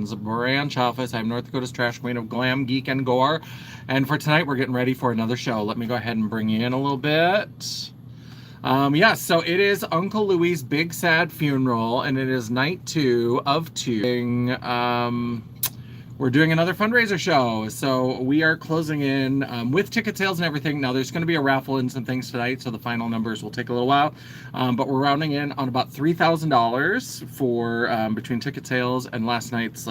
Productions branch office. I'm North Dakota's trash queen of glam, geek, and gore. And for tonight, we're getting ready for another show. Let me go ahead and bring you in a little bit. Yeah, so it is Uncle Louie's big sad funeral, and it is night 2 of 2. We're doing another fundraiser show, so we are closing in with ticket sales and everything. Now, there's going to be a raffle and some things tonight, so the final numbers will take a little while, but we're rounding in on about $3,000 for between ticket sales and last night's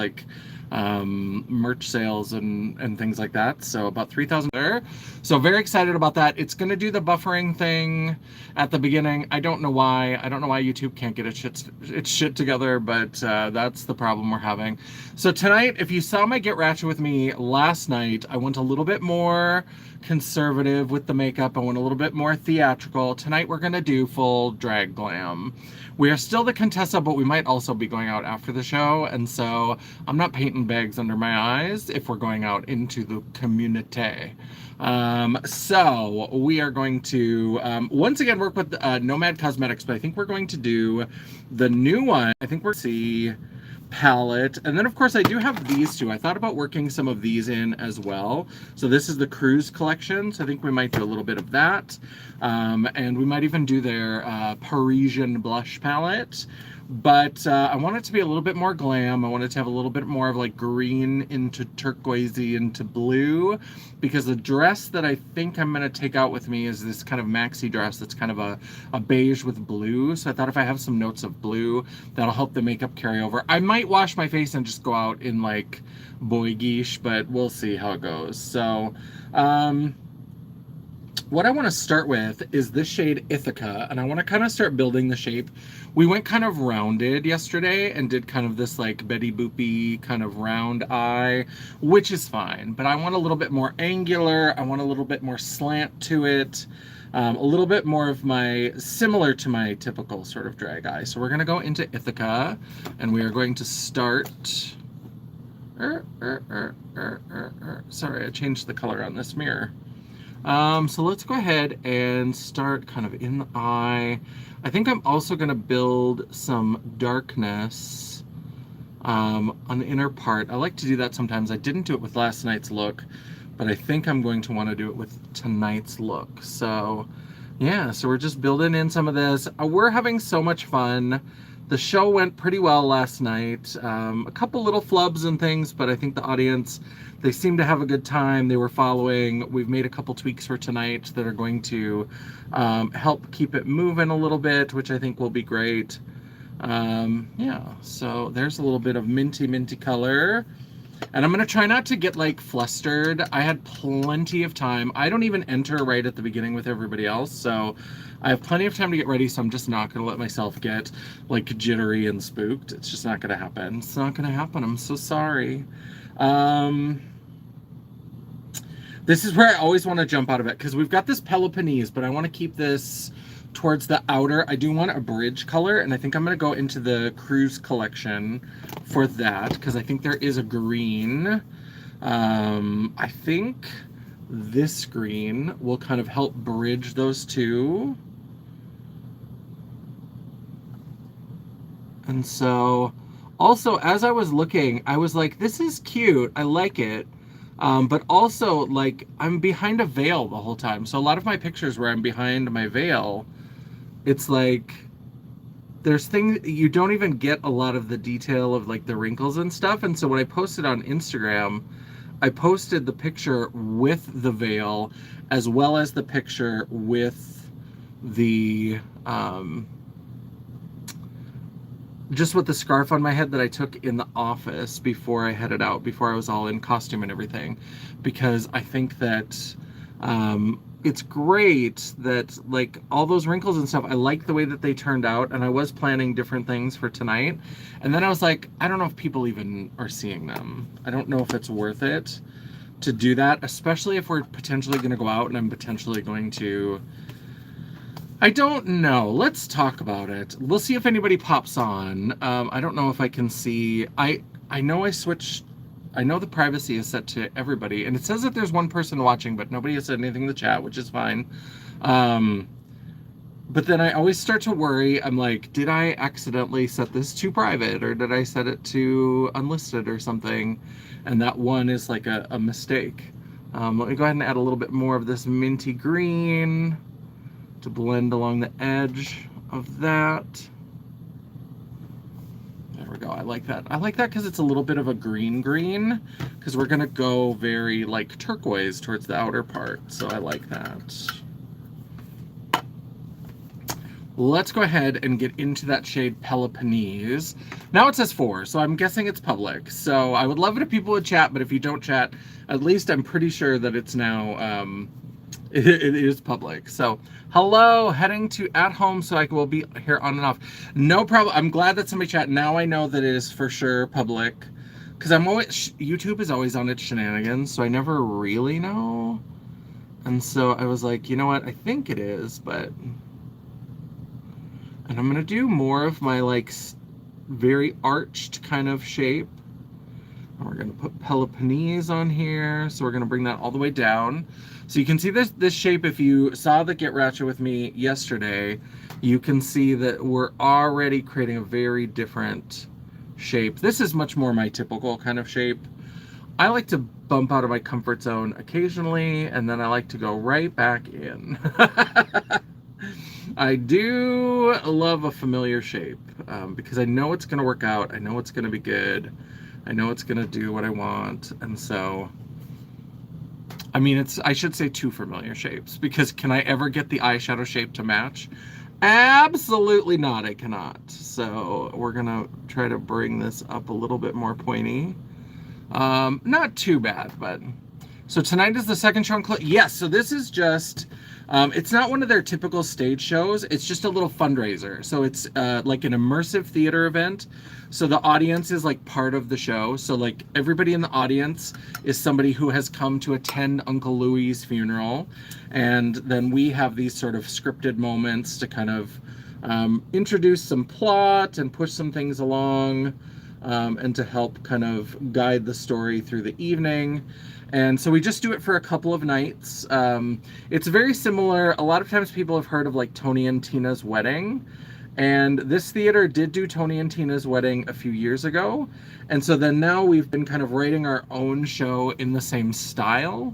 merch sales and things like that. So about 3,000 there. So very excited about that. It's going to do the buffering thing at the beginning. I don't know why. I don't know why YouTube can't get its shit together, but that's the problem we're having. So tonight, if you saw my Get Ratchet With Me last night, I went a little bit more conservative with the makeup. I went a little bit more theatrical. Tonight we're going to do full drag glam. We are still the Contessa, but we might also be going out after the show, and so I'm not painting bags under my eyes if we're going out into the community. So we are going to once again work with Nomad Cosmetics, but I think we're going to do the new one. I think we're going to see palette, and then of course I do have these two. I thought about working some of these in as well. So this is the Cruise collection, so I think we might do a little bit of that, and we might even do their Parisian blush palette. But I want it to be a little bit more glam. I want it to have a little bit more of like green into turquoisey into blue, because the dress that I think I'm going to take out with me is this kind of maxi dress that's kind of a beige with blue. So I thought if I have some notes of blue, that'll help the makeup carry over. I might wash my face and just go out in like boy geesh, but we'll see how it goes. So what I want to start with is this shade Ithaca, and I want to kind of start building the shape. We went kind of rounded yesterday and did kind of this like Betty Boopy kind of round eye, which is fine, but I want a little bit more angular. I want a little bit more slant to it, a little bit more of similar to my typical sort of drag eye. So we're going to go into Ithaca, and we are going to start... Sorry, I changed the color on this mirror. So let's go ahead and start kind of in the eye. I think I'm also going to build some darkness on the inner part. I like to do that sometimes. I didn't do it with last night's look, but I think I'm going to want to do it with tonight's look. So yeah, so we're just building in some of this. We're having so much fun. The show went pretty well last night. A couple little flubs and things, but I think the audience, they seem to have a good time. They were following. We've made a couple tweaks for tonight that are going to help keep it moving a little bit, which I think will be great. Yeah, so there's a little bit of minty color. And I'm going to try not to get like flustered. I had plenty of time. I don't even enter right at the beginning with everybody else, so I have plenty of time to get ready, so I'm just not going to let myself get like jittery and spooked. It's just not going to happen. It's not going to happen. I'm so sorry. This is where I always want to jump out of it, because we've got this Peloponnese, but I want to keep this towards the outer. I do want a bridge color, and I think I'm going to go into the Cruise collection for that, because I think there is a green. I think this green will kind of help bridge those two. And so, also, as I was looking, I was like, this is cute. I like it. But also, like, I'm behind a veil the whole time. So a lot of my pictures where I'm behind my veil, it's like, there's things, you don't even get a lot of the detail of, like, the wrinkles and stuff. And so when I posted on Instagram, I posted the picture with the veil, as well as the picture with the, just with the scarf on my head that I took in the office before I headed out, before I was all in costume and everything, because I think that it's great that, like, all those wrinkles and stuff, I like the way that they turned out, and I was planning different things for tonight, and then I was like, I don't know if people even are seeing them. I don't know if it's worth it to do that, especially if we're potentially going to go out and I'm potentially going to... I don't know. Let's talk about it. We'll see if anybody pops on. I don't know if I can see. I know I switched. I know the privacy is set to everybody, and it says that there's one person watching, but nobody has said anything in the chat, which is fine. But then I always start to worry. I'm like, did I accidentally set this to private, or did I set it to unlisted or something? And that one is like a mistake. Let me go ahead and add a little bit more of this minty green to blend along the edge of that. There we go. I like that. I like that because it's a little bit of a green, because we're gonna go very like turquoise towards the outer part. So I like that. Let's go ahead and get into that shade Peloponnese. Now it says 4, so I'm guessing it's public. So I would love it if people would chat, but if you don't chat, at least I'm pretty sure that it's now, it is public. So hello, heading to at home so I will be here on and off. No problem. I'm glad that somebody chat. Now I know that it is for sure public, because I'm always, YouTube is always on its shenanigans, so I never really know. And so I was like, you know what? I think it is, but... And I'm gonna do more of my like very arched kind of shape. And we're gonna put Peloponnese on here. So we're gonna bring that all the way down. So you can see this shape. If you saw the Get Ratchet with me yesterday, you can see that we're already creating a very different shape. This is much more my typical kind of shape. I like to bump out of my comfort zone occasionally, and then I like to go right back in. I do love a familiar shape because I know it's going to work out. I know it's going to be good. I know it's going to do what I want. And so, I mean, I should say 2 familiar shapes, because can I ever get the eyeshadow shape to match? Absolutely not. I cannot. So we're going to try to bring this up a little bit more pointy. Not too bad, but... So tonight is the second show. Yes, so this is just... it's not one of their typical stage shows. It's just a little fundraiser. So it's like an immersive theater event. So the audience is like part of the show. So like everybody in the audience is somebody who has come to attend Uncle Louie's funeral. And then we have these sort of scripted moments to kind of introduce some plot and push some things along, and to help kind of guide the story through the evening. And so we just do it for a couple of nights. It's very similar. A lot of times people have heard of like Tony and Tina's Wedding. And this theater did do Tony and Tina's Wedding a few years ago. And so then now we've been kind of writing our own show in the same style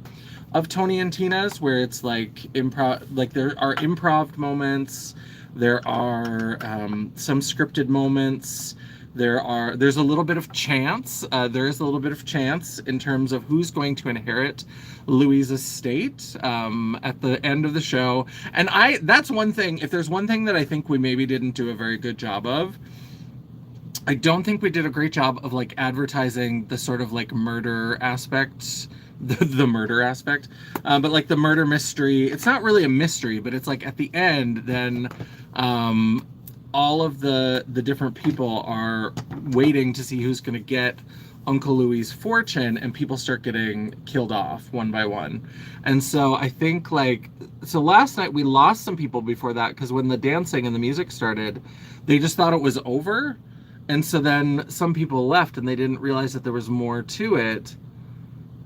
of Tony and Tina's, where it's like improv, like there are improv moments. There are some scripted moments. There's a little bit of chance. There is a little bit of chance in terms of who's going to inherit Louie's estate at the end of the show. And that's one thing, if there's one thing that I think we maybe didn't do a very good job of, I don't think we did a great job of like advertising the sort of like murder aspect, the murder aspect, but like the murder mystery. It's not really a mystery, but it's like at the end, then all of the different people are waiting to see who's going to get Uncle Louie's fortune, and people start getting killed off one by one. And so I think like, so last night we lost some people before that, because when the dancing and the music started, they just thought it was over. And so then some people left and they didn't realize that there was more to it.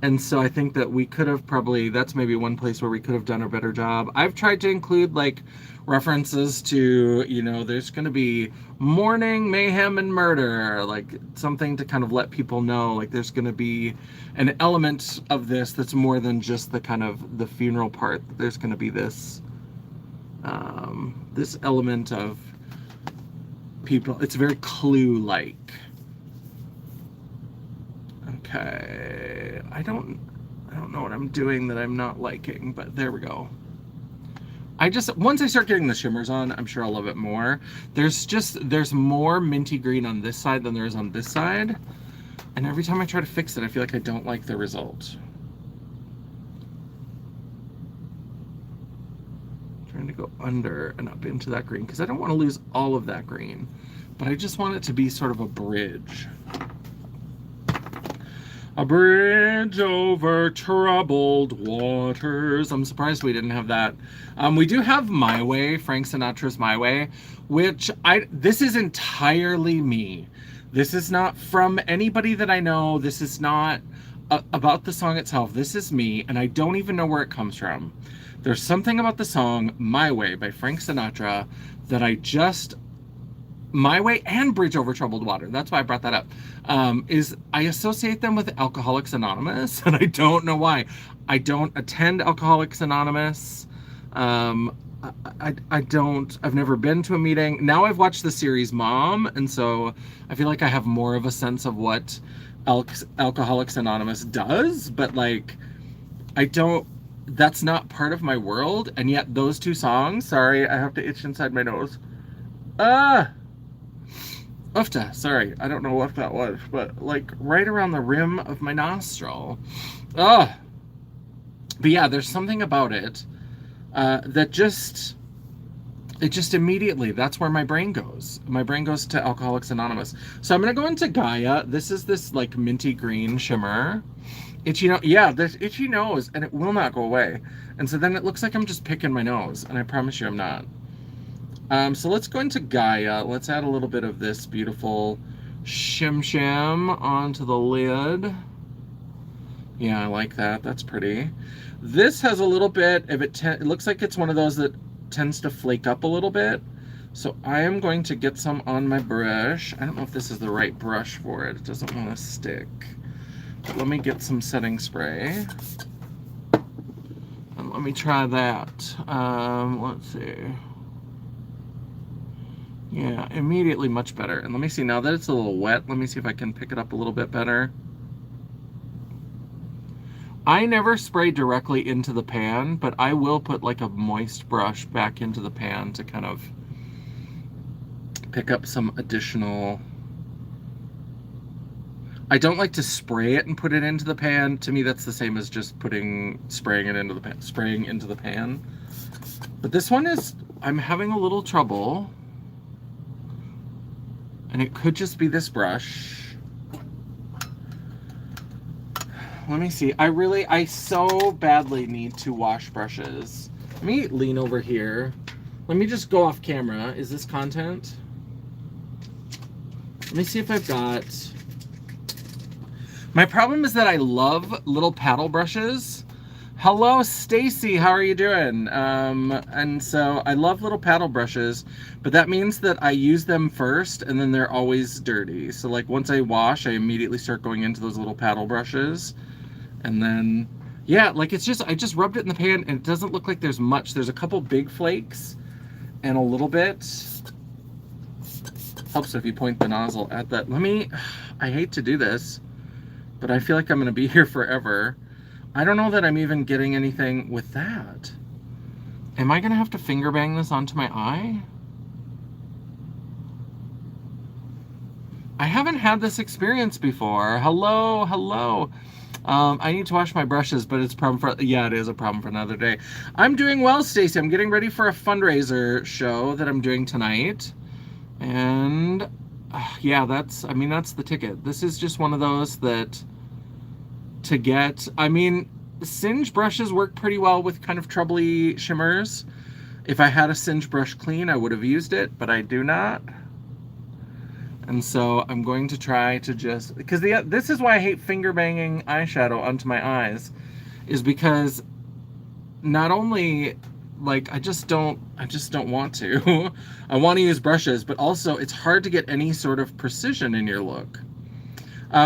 And so I think that we could have probably, that's maybe one place where we could have done a better job. I've tried to include like references to, you know, there's going to be mourning, mayhem, and murder, like something to kind of let people know, like there's going to be an element of this that's more than just the kind of the funeral part. There's going to be this, this element of people. It's very Clue-like. Okay, I don't know what I'm doing that I'm not liking, but there we go. Once I start getting the shimmers on, I'm sure I'll love it more. There's more minty green on this side than there is on this side. And every time I try to fix it, I feel like I don't like the result. I'm trying to go under and up into that green, because I don't want to lose all of that green, but I just want it to be sort of a bridge. A bridge over troubled waters. I'm surprised we didn't have that. We do have My Way, Frank Sinatra's My Way, which this is entirely me. This is not from anybody that I know. This is not about the song itself, this is me, and I don't even know where it comes from. There's something about the song My Way by Frank Sinatra that I just, My Way and Bridge Over Troubled Water, that's why I brought that up, is I associate them with Alcoholics Anonymous, and I don't know why. I don't attend Alcoholics Anonymous. I've never been to a meeting. Now I've watched the series Mom, and so I feel like I have more of a sense of what Alcoholics Anonymous does, but like, that's not part of my world, and yet those two songs, sorry, I have to itch inside my nose. Oofta, sorry, I don't know what that was, but like right around the rim of my nostril. But yeah, there's something about it that just immediately, that's where my brain goes. My brain goes to Alcoholics Anonymous. So I'm gonna go into Gaia. This is this like minty green shimmer. Itchy nose, yeah, there's itchy nose, and it will not go away. And so then it looks like I'm just picking my nose, and I promise you I'm not. So let's go into Gaia. Let's add a little bit of this beautiful shim shim onto the lid. Yeah, I like that. That's pretty. This has a little bit of it looks like it's one of those that tends to flake up a little bit. So I am going to get some on my brush. I don't know if this is the right brush for it. It doesn't want to stick. But let me get some setting spray. And let me try that. Let's see. Yeah, immediately much better. And let me see, now that it's a little wet, let me see if I can pick it up a little bit better. I never spray directly into the pan, but I will put like a moist brush back into the pan to kind of pick up some additional... I don't like to spray it and put it into the pan. To me, that's the same as just spraying it into the pan, spraying into the pan. But this one is, I'm having a little trouble. And it could just be this brush. Let me see. I so badly need to wash brushes. Let me lean over here. Let me just go off camera. Is this content? Let me see if I've got... My problem is that I love little paddle brushes. Hello, Stacy. How are you doing? And so I love little paddle brushes, but that means that I use them first and then they're always dirty. So like once I wash, I immediately start going into those little paddle brushes. And then, yeah, like it's just, I just rubbed it in the pan and it doesn't look like there's much. There's a couple big flakes and a little bit. Helps if you point the nozzle at that. I hate to do this, but I feel like I'm gonna be here forever. I don't know that I'm even getting anything with that. Am I gonna have to finger bang this onto my eye? I haven't had this experience before. Hello, hello. I need to wash my brushes, but it's a problem for, yeah, it is a problem for another day. I'm doing well, Stacey. I'm getting ready for a fundraiser show that I'm doing tonight. And yeah, that's the ticket. This is just one of those that to get, singe brushes work pretty well with kind of troubly shimmers. If I had a singe brush clean, I would have used it, but I do not. And so I'm going to try to just, because this is why I hate finger banging eyeshadow onto my eyes, is because not only, like, I just don't want to. I want to use brushes, but also it's hard to get any sort of precision in your look.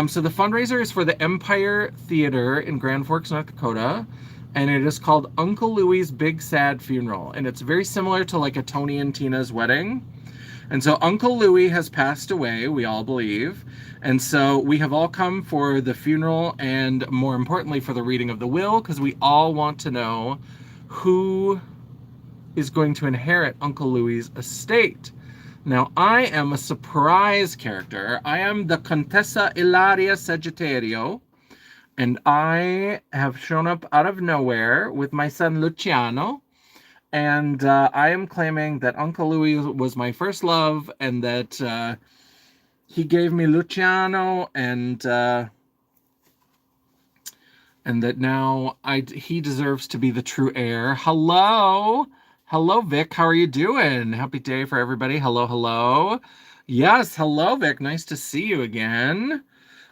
So the fundraiser is for the Empire Theater in Grand Forks, North Dakota, and it is called Uncle Louie's Big Sad Funeral, and it's very similar to like a Tony and Tina's wedding. And so Uncle Louie has passed away, we all believe, and so we have all come for the funeral and more importantly for the reading of the will, because we all want to know who is going to inherit Uncle Louie's estate. Now, I am a surprise character. I am the Contessa Ilaria Sagittario, and I have shown up out of nowhere with my son Luciano, and I am claiming that Uncle Louie was my first love, and that he gave me Luciano, and that now he deserves to be the true heir. Hello! Hello, Vic. How are you doing? Happy day for everybody. Hello, hello. Yes, hello, Vic. Nice to see you again.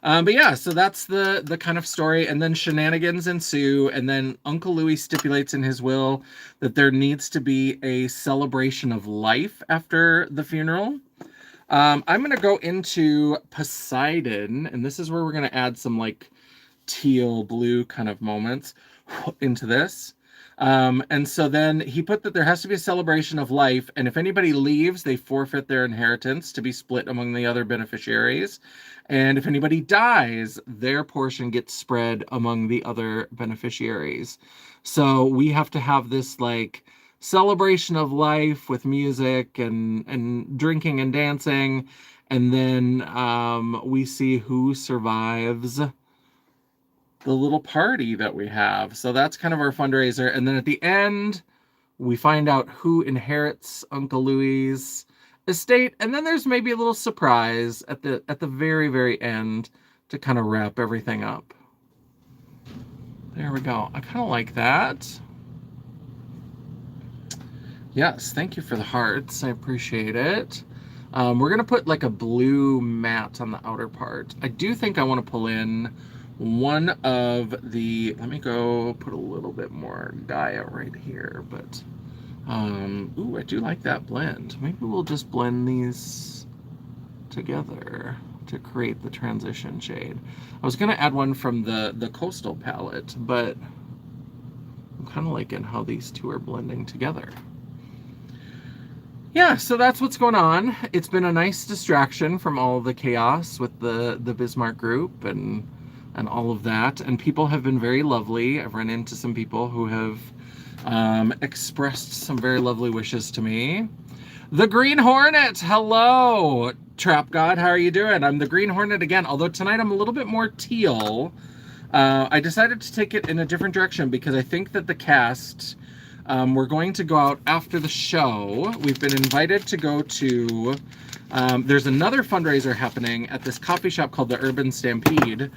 But yeah, so that's the kind of story, and then shenanigans ensue, and then Uncle Louie stipulates in his will that there needs to be a celebration of life after the funeral. I'm gonna go into Poseidon, and this is where we're gonna add some like teal blue kind of moments into this. And so then he put that there has to be a celebration of life, and if anybody leaves, they forfeit their inheritance to be split among the other beneficiaries. And if anybody dies, their portion gets spread among the other beneficiaries. So we have to have this like celebration of life with music and drinking and dancing, and then we see who survives the little party that we have. So that's kind of our fundraiser. And then at the end, we find out who inherits Uncle Louie's estate. And then there's maybe a little surprise at the very, very end to kind of wrap everything up. There we go. I kind of like that. Yes, thank you for the hearts. I appreciate it. We're going to put like a blue mat on the outer part. I do think I want to pull in one of the, let me go put a little bit more Gaia right here, but ooh, I do like that blend. Maybe we'll just blend these together to create the transition shade. I was gonna add one from the coastal palette, but I'm kind of liking how these two are blending together. Yeah, so that's what's going on. It's been a nice distraction from all the chaos with the Bismarck group and all of that. And people have been very lovely. I've run into some people who have expressed some very lovely wishes to me. The Green Hornet, hello, Trap God, how are you doing? I'm the Green Hornet again, although tonight I'm a little bit more teal. I decided to take it in a different direction because I think that the cast, we're going to go out after the show. We've been invited to go to, there's another fundraiser happening at this coffee shop called the Urban Stampede,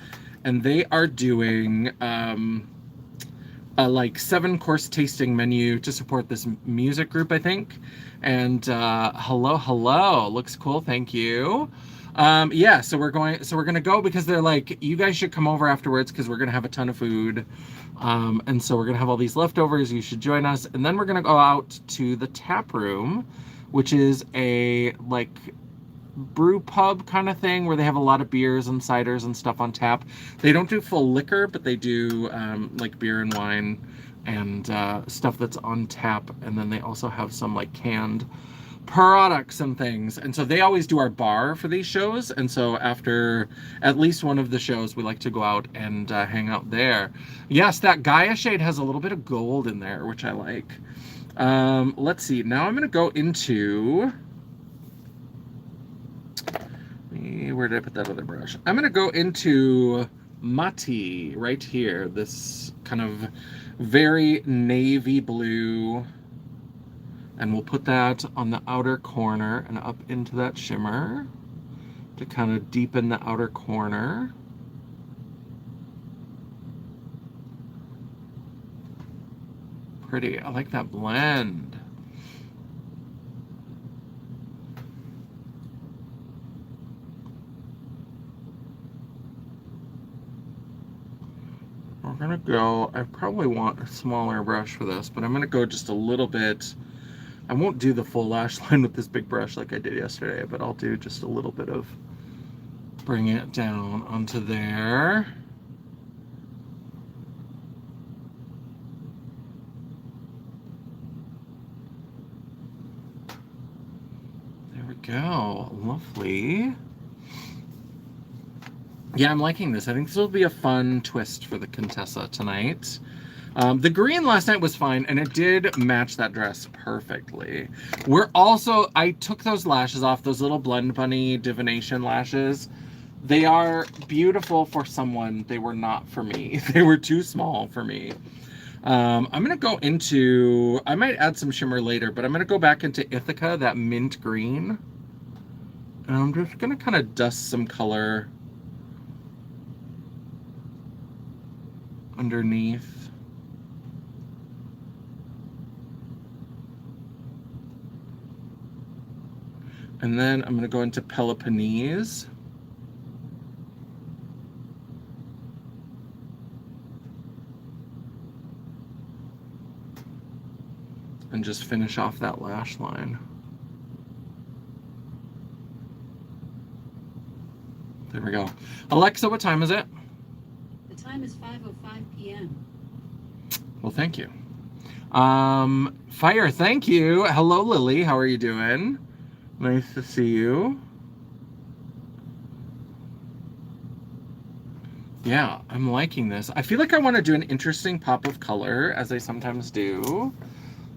and they are doing a like 7-course tasting menu to support this music group, I think. And hello, looks cool, thank you. Yeah, so we're gonna go because they're like, you guys should come over afterwards because we're gonna have a ton of food. And so we're gonna have all these leftovers, you should join us. And then we're gonna go out to the tap room, which is a like brew pub kind of thing where they have a lot of beers and ciders and stuff on tap. They don't do full liquor, but they do like beer and wine and stuff that's on tap. And then they also have some like canned products and things. And so they always do our bar for these shows. And so after at least one of the shows, we like to go out and hang out there. Yes, that Gaia shade has a little bit of gold in there, which I like. Let's see. Now I'm going to go into... Where did I put that other brush? I'm going to go into Mati right here. This kind of very navy blue. And we'll put that on the outer corner and up into that shimmer to kind of deepen the outer corner. Pretty. I like that blend. We're gonna go, I probably want a smaller brush for this, but I'm gonna go just a little bit. I won't do the full lash line with this big brush like I did yesterday, but I'll do just a little bit of bring it down onto there. There we go, lovely. Yeah, I'm liking this. I think this will be a fun twist for the Contessa tonight. The green last night was fine, and it did match that dress perfectly. I took those lashes off, those little Blend Bunny divination lashes. They are beautiful for someone. They were not for me. They were too small for me. I'm going to go into, I might add some shimmer later, but I'm going to go back into Ithaca, that mint green. And I'm just going to kind of dust some color underneath. And then I'm going to go into Peloponnese. and just finish off that lash line. There we go. Alexa, what time is it? The time is 5:05 p.m. Well, thank you. Fire, thank you. Hello, Lily. How are you doing? Nice to see you. Yeah, I'm liking this. I feel like I want to do an interesting pop of color, as I sometimes do.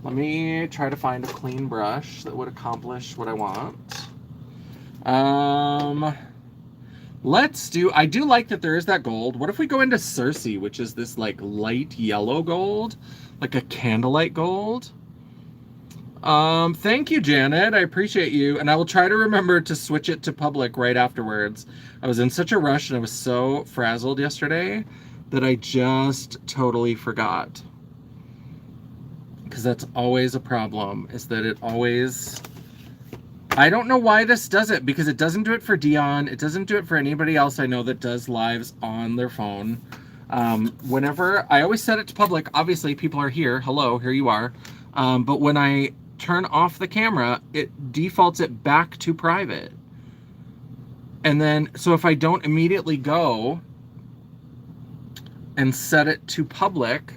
Let me try to find a clean brush that would accomplish what I want. I do like that there is that gold. What if we go into Cersei, which is this like light yellow gold, like a candlelight gold? Thank you, Janet. I appreciate you. And I will try to remember to switch it to public right afterwards. I was in such a rush and I was so frazzled yesterday that I just totally forgot. Because that's always a problem, is that it always... I don't know why this does it, because it doesn't do it for Dion. It doesn't do it for anybody else I know that does lives on their phone. Whenever I always set it to public, obviously people are here. Hello, here you are. But when I turn off the camera, it defaults it back to private. And then, so if I don't immediately go and set it to public,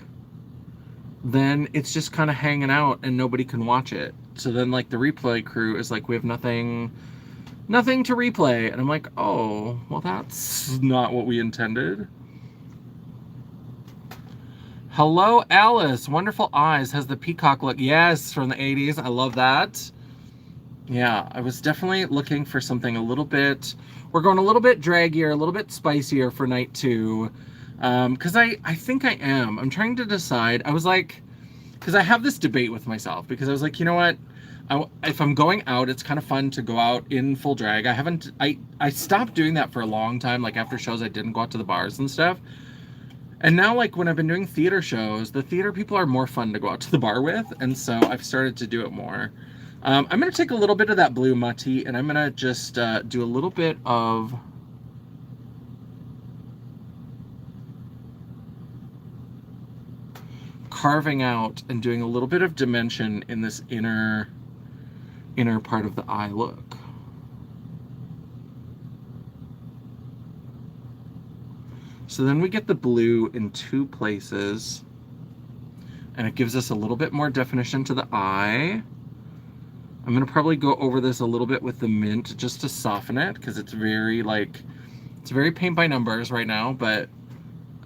then it's just kind of hanging out and nobody can watch it. So then like the replay crew is like, we have nothing to replay. And I'm like, oh, well, that's not what we intended. Hello, Alice. Wonderful eyes. Has the peacock look? Yes, from the 80s. I love that. Yeah, I was definitely looking for something a little bit, we're going a little bit draggier, a little bit spicier for night 2. Because I think I am. I'm trying to decide. I was like, because I have this debate with myself, because I was like, you know what? If I'm going out, it's kind of fun to go out in full drag. I stopped doing that for a long time. Like after shows, I didn't go out to the bars and stuff. And now, like when I've been doing theater shows, the theater people are more fun to go out to the bar with. And so I've started to do it more. I'm going to take a little bit of that blue mutty and I'm going to just do a little bit of... carving out and doing a little bit of dimension in this inner part of the eye look. So then we get the blue in 2 places and it gives us a little bit more definition to the eye. I'm gonna probably go over this a little bit with the mint just to soften it, because it's very paint by numbers right now, but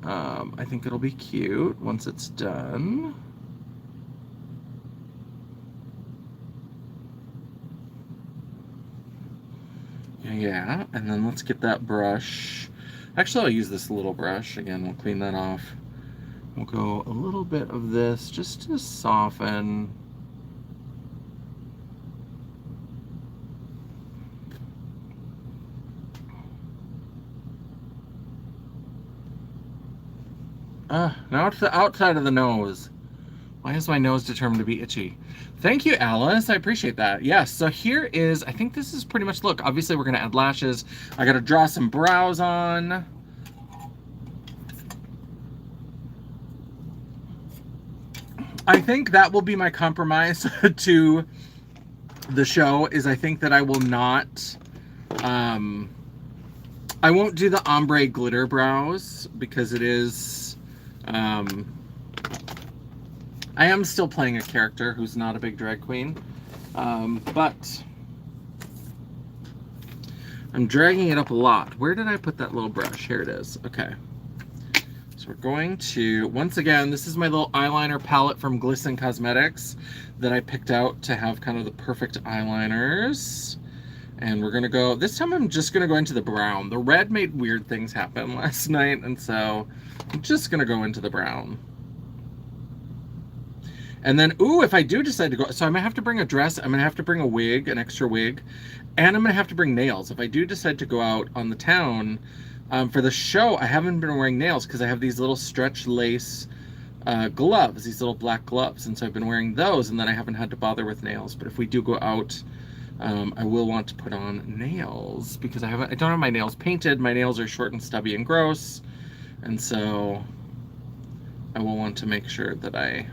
I think it'll be cute once it's done. Yeah, and then let's get that brush. Actually, I'll use this little brush. Again, we'll clean that off. We'll go a little bit of this just to soften. Now it's the outside of the nose. Why is my nose determined to be itchy? Thank you, Alice. I appreciate that. Yes, so here is, I think this is pretty much, look, obviously we're going to add lashes. I got to draw some brows on. I think that will be my compromise to the show, is I think that I will not, I won't do the ombre glitter brows, because it is, I am still playing a character who's not a big drag queen, but I'm dragging it up a lot. Where did I put that little brush? Here it is. Okay. So we're going to, once again, this is my little eyeliner palette from Glisten Cosmetics that I picked out to have kind of the perfect eyeliners. And we're gonna go, this time I'm just gonna go into the brown. The red made weird things happen last night, and so I'm just gonna go into the brown. And then, ooh, if I do decide to go, so I'm gonna have to bring a dress, I'm gonna have to bring a wig, an extra wig, and I'm gonna have to bring nails. If I do decide to go out on the town, for the show, I haven't been wearing nails because I have these little stretch lace gloves, these little black gloves, and so I've been wearing those, and then I haven't had to bother with nails. But if we do go out, I will want to put on nails, because I don't have my nails painted. My nails are short and stubby and gross, and so I will want to make sure that I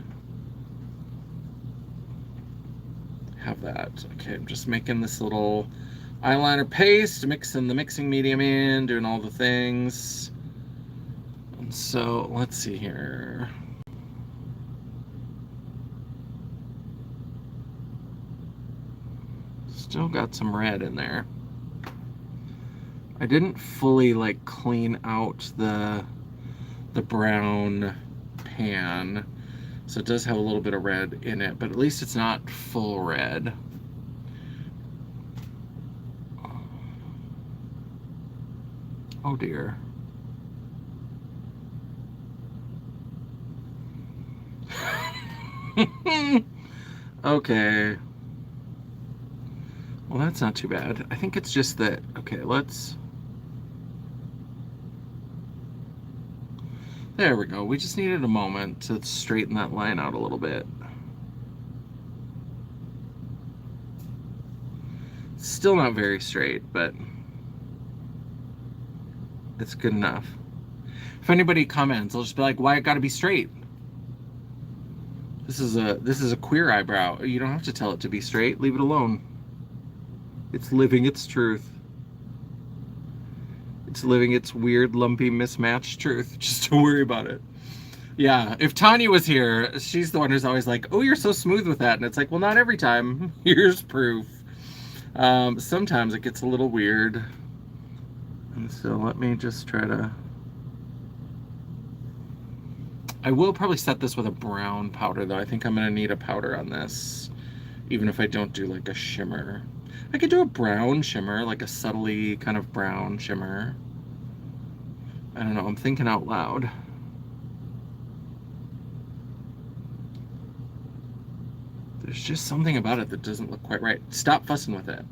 have that. Okay, I'm just making this little eyeliner paste, mixing the mixing medium in, doing all the things. And so let's see here. Still got some red in there. I didn't fully like clean out the brown pan, so it does have a little bit of red in it, but at least it's not full red. Oh dear. Okay. Well, that's not too bad. I think it's just that, okay, let's... There we go. We just needed a moment to straighten that line out a little bit. Still not very straight, but it's good enough. If anybody comments, I'll just be like, why it gotta be straight? This is a queer eyebrow. You don't have to tell it to be straight. Leave it alone. It's living its truth. It's living its weird, lumpy, mismatched truth. Just don't worry about it. Yeah, if Tanya was here, she's the one who's always like, oh, you're so smooth with that. And it's like, well, not every time. Here's proof. Sometimes it gets a little weird. And so let me just try to... I will probably set this with a brown powder, though. I think I'm going to need a powder on this, even if I don't do like a shimmer. I could do a brown shimmer, like a subtly kind of brown shimmer. I don't know, I'm thinking out loud. There's just something about it that doesn't look quite right. Stop fussing with it.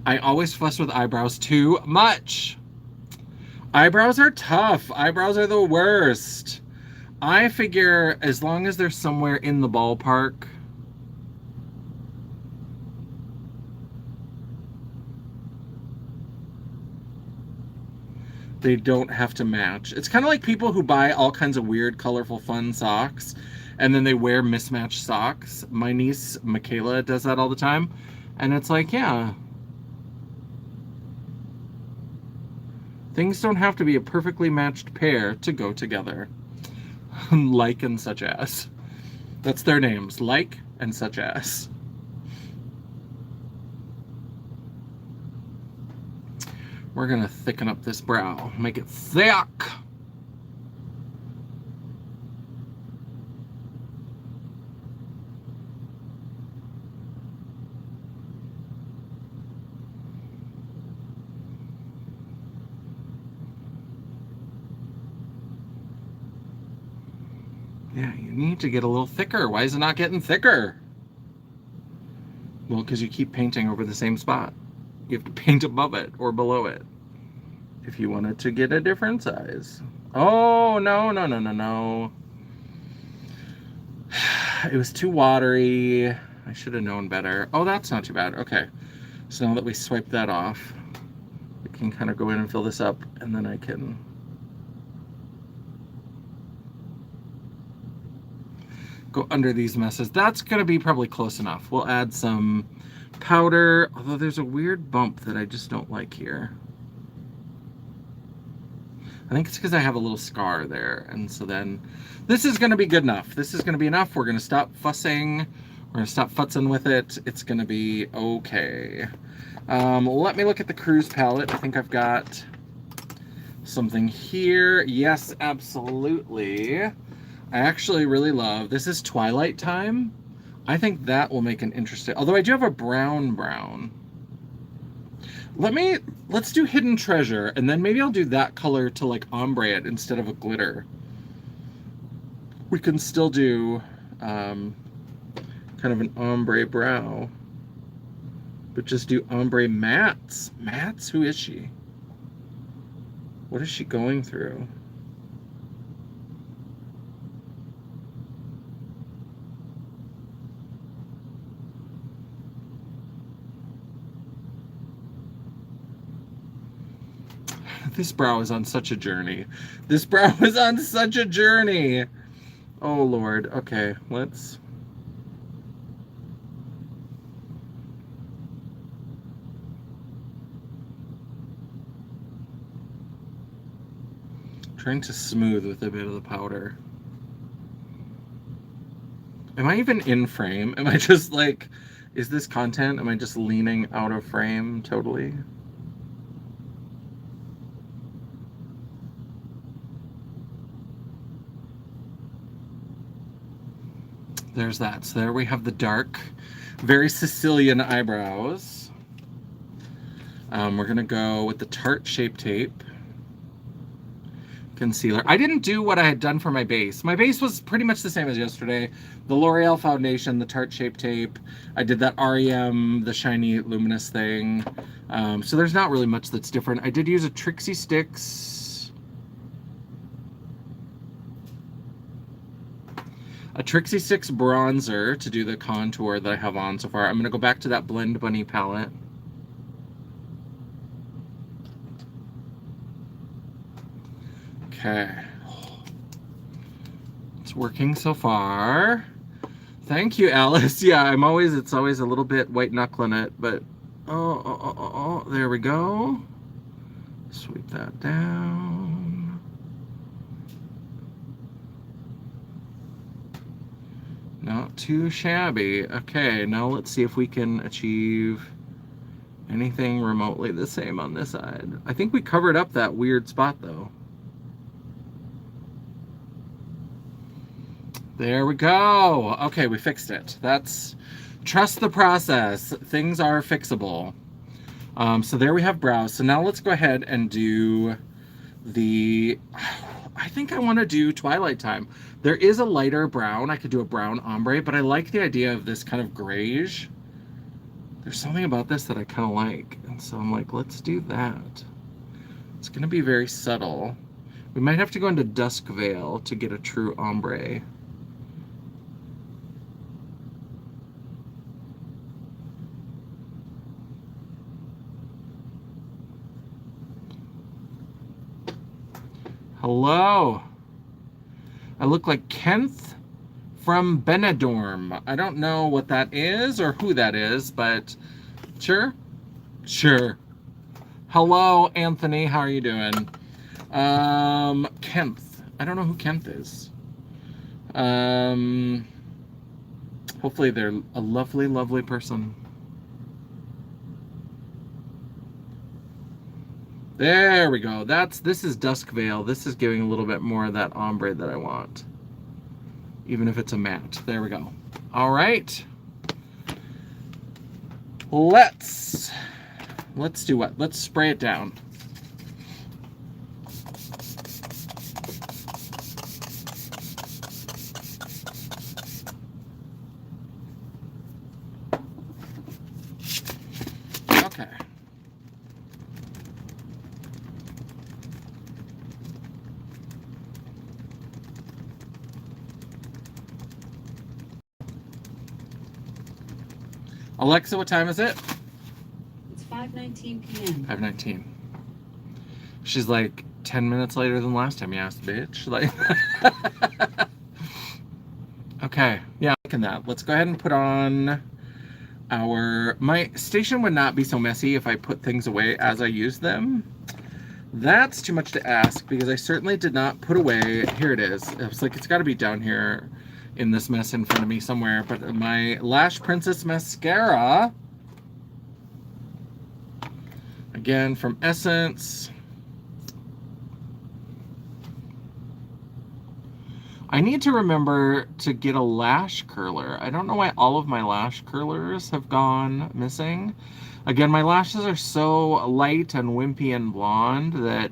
I always fuss with eyebrows too much. Eyebrows are tough. Eyebrows are the worst. I figure as long as they're somewhere in the ballpark, they don't have to match. It's kind of like people who buy all kinds of weird, colorful, fun socks, and then they wear mismatched socks. My niece, Michaela, does that all the time. And it's like, yeah. Things don't have to be a perfectly matched pair to go together. Like and such as. That's their names. Like and such as. We're gonna thicken up this brow. Make it thick. Yeah, you need to get a little thicker. Why is it not getting thicker? Well, because you keep painting over the same spot. You have to paint above it or below it if you want it to get a different size. Oh, no, no, no, no, no. It was too watery. I should have known better. Oh, that's not too bad. Okay. So now that we swipe that off, we can kind of go in and fill this up, and then I can... go under these messes. That's going to be probably close enough. We'll add some powder, although there's a weird bump that I just don't like here. I think it's because I have a little scar there, and so then this is going to be good enough. This is going to be enough. We're going to stop fussing. We're going to stop futzing with it. It's going to be okay. Let me look at the cruise palette. I think I've got something here. Yes, absolutely. I actually really love, this is Twilight Time. I think that will make an interesting, although I do have a brown. Let's do Hidden Treasure, and then maybe I'll do that color to like ombre it instead of a glitter. We can still do kind of an ombre brow, but just do ombre mattes. Mattes? Who is she? What is she going through? This brow is on such a journey. This brow is on such a journey. Oh, Lord. Okay, let's... trying to smooth with a bit of the powder. Am I even in frame? Am I just like, is this content? Am I just leaning out of frame totally? There's that. So there we have the dark, very Sicilian eyebrows. We're gonna go with the Tarte Shape Tape concealer. I didn't do what I had done for my base. My base was pretty much the same as yesterday. The L'Oreal foundation, the Tarte Shape Tape. I did that REM, the shiny luminous thing. So there's not really much that's different. I did use a Trixie Sticks bronzer to do the contour that I have on so far. I'm gonna go back to that Blend Bunny palette. Okay. It's working so far. Thank you, Alice. Yeah, it's always a little bit white knuckling it, but there we go. Sweep that down. Not too shabby. Okay, now let's see if we can achieve anything remotely the same on this side. I think we covered up that weird spot though. There we go. Okay, we fixed it. Trust the process. Things are fixable. So there we have brows. So now let's go ahead and do I think I want to do Twilight Time. There is a lighter brown. I could do a brown ombre, but I like the idea of this kind of grayish. There's something about this that I kind of like. And so I'm like, let's do that. It's going to be very subtle. We might have to go into Dusk Veil to get a true ombre. Hello. I look like Kenneth from Benidorm. I don't know what that is or who that is, but sure. Hello, Anthony. How are you doing? Kenneth. I don't know who Kenneth is. Hopefully they're a lovely, lovely person. There we go. This is Dusk Veil. This is giving a little bit more of that ombre that I want. Even if it's a matte. There we go. All right. Let's do what? Let's spray it down. Okay. Alexa, what time is it? It's 5:19 p.m. 5:19. She's like 10 minutes later than last time you asked, bitch. Like, okay, yeah, liking that. Let's go ahead and put on my station would not be so messy if I put things away as I use them. That's too much to ask because I certainly did not put away. Here it is. It's like it's got to be down here in this mess in front of me somewhere, but my Lash Princess mascara, again from Essence. I need to remember to get a lash curler. I don't know why all of my lash curlers have gone missing. Again, my lashes are so light and wimpy and blonde that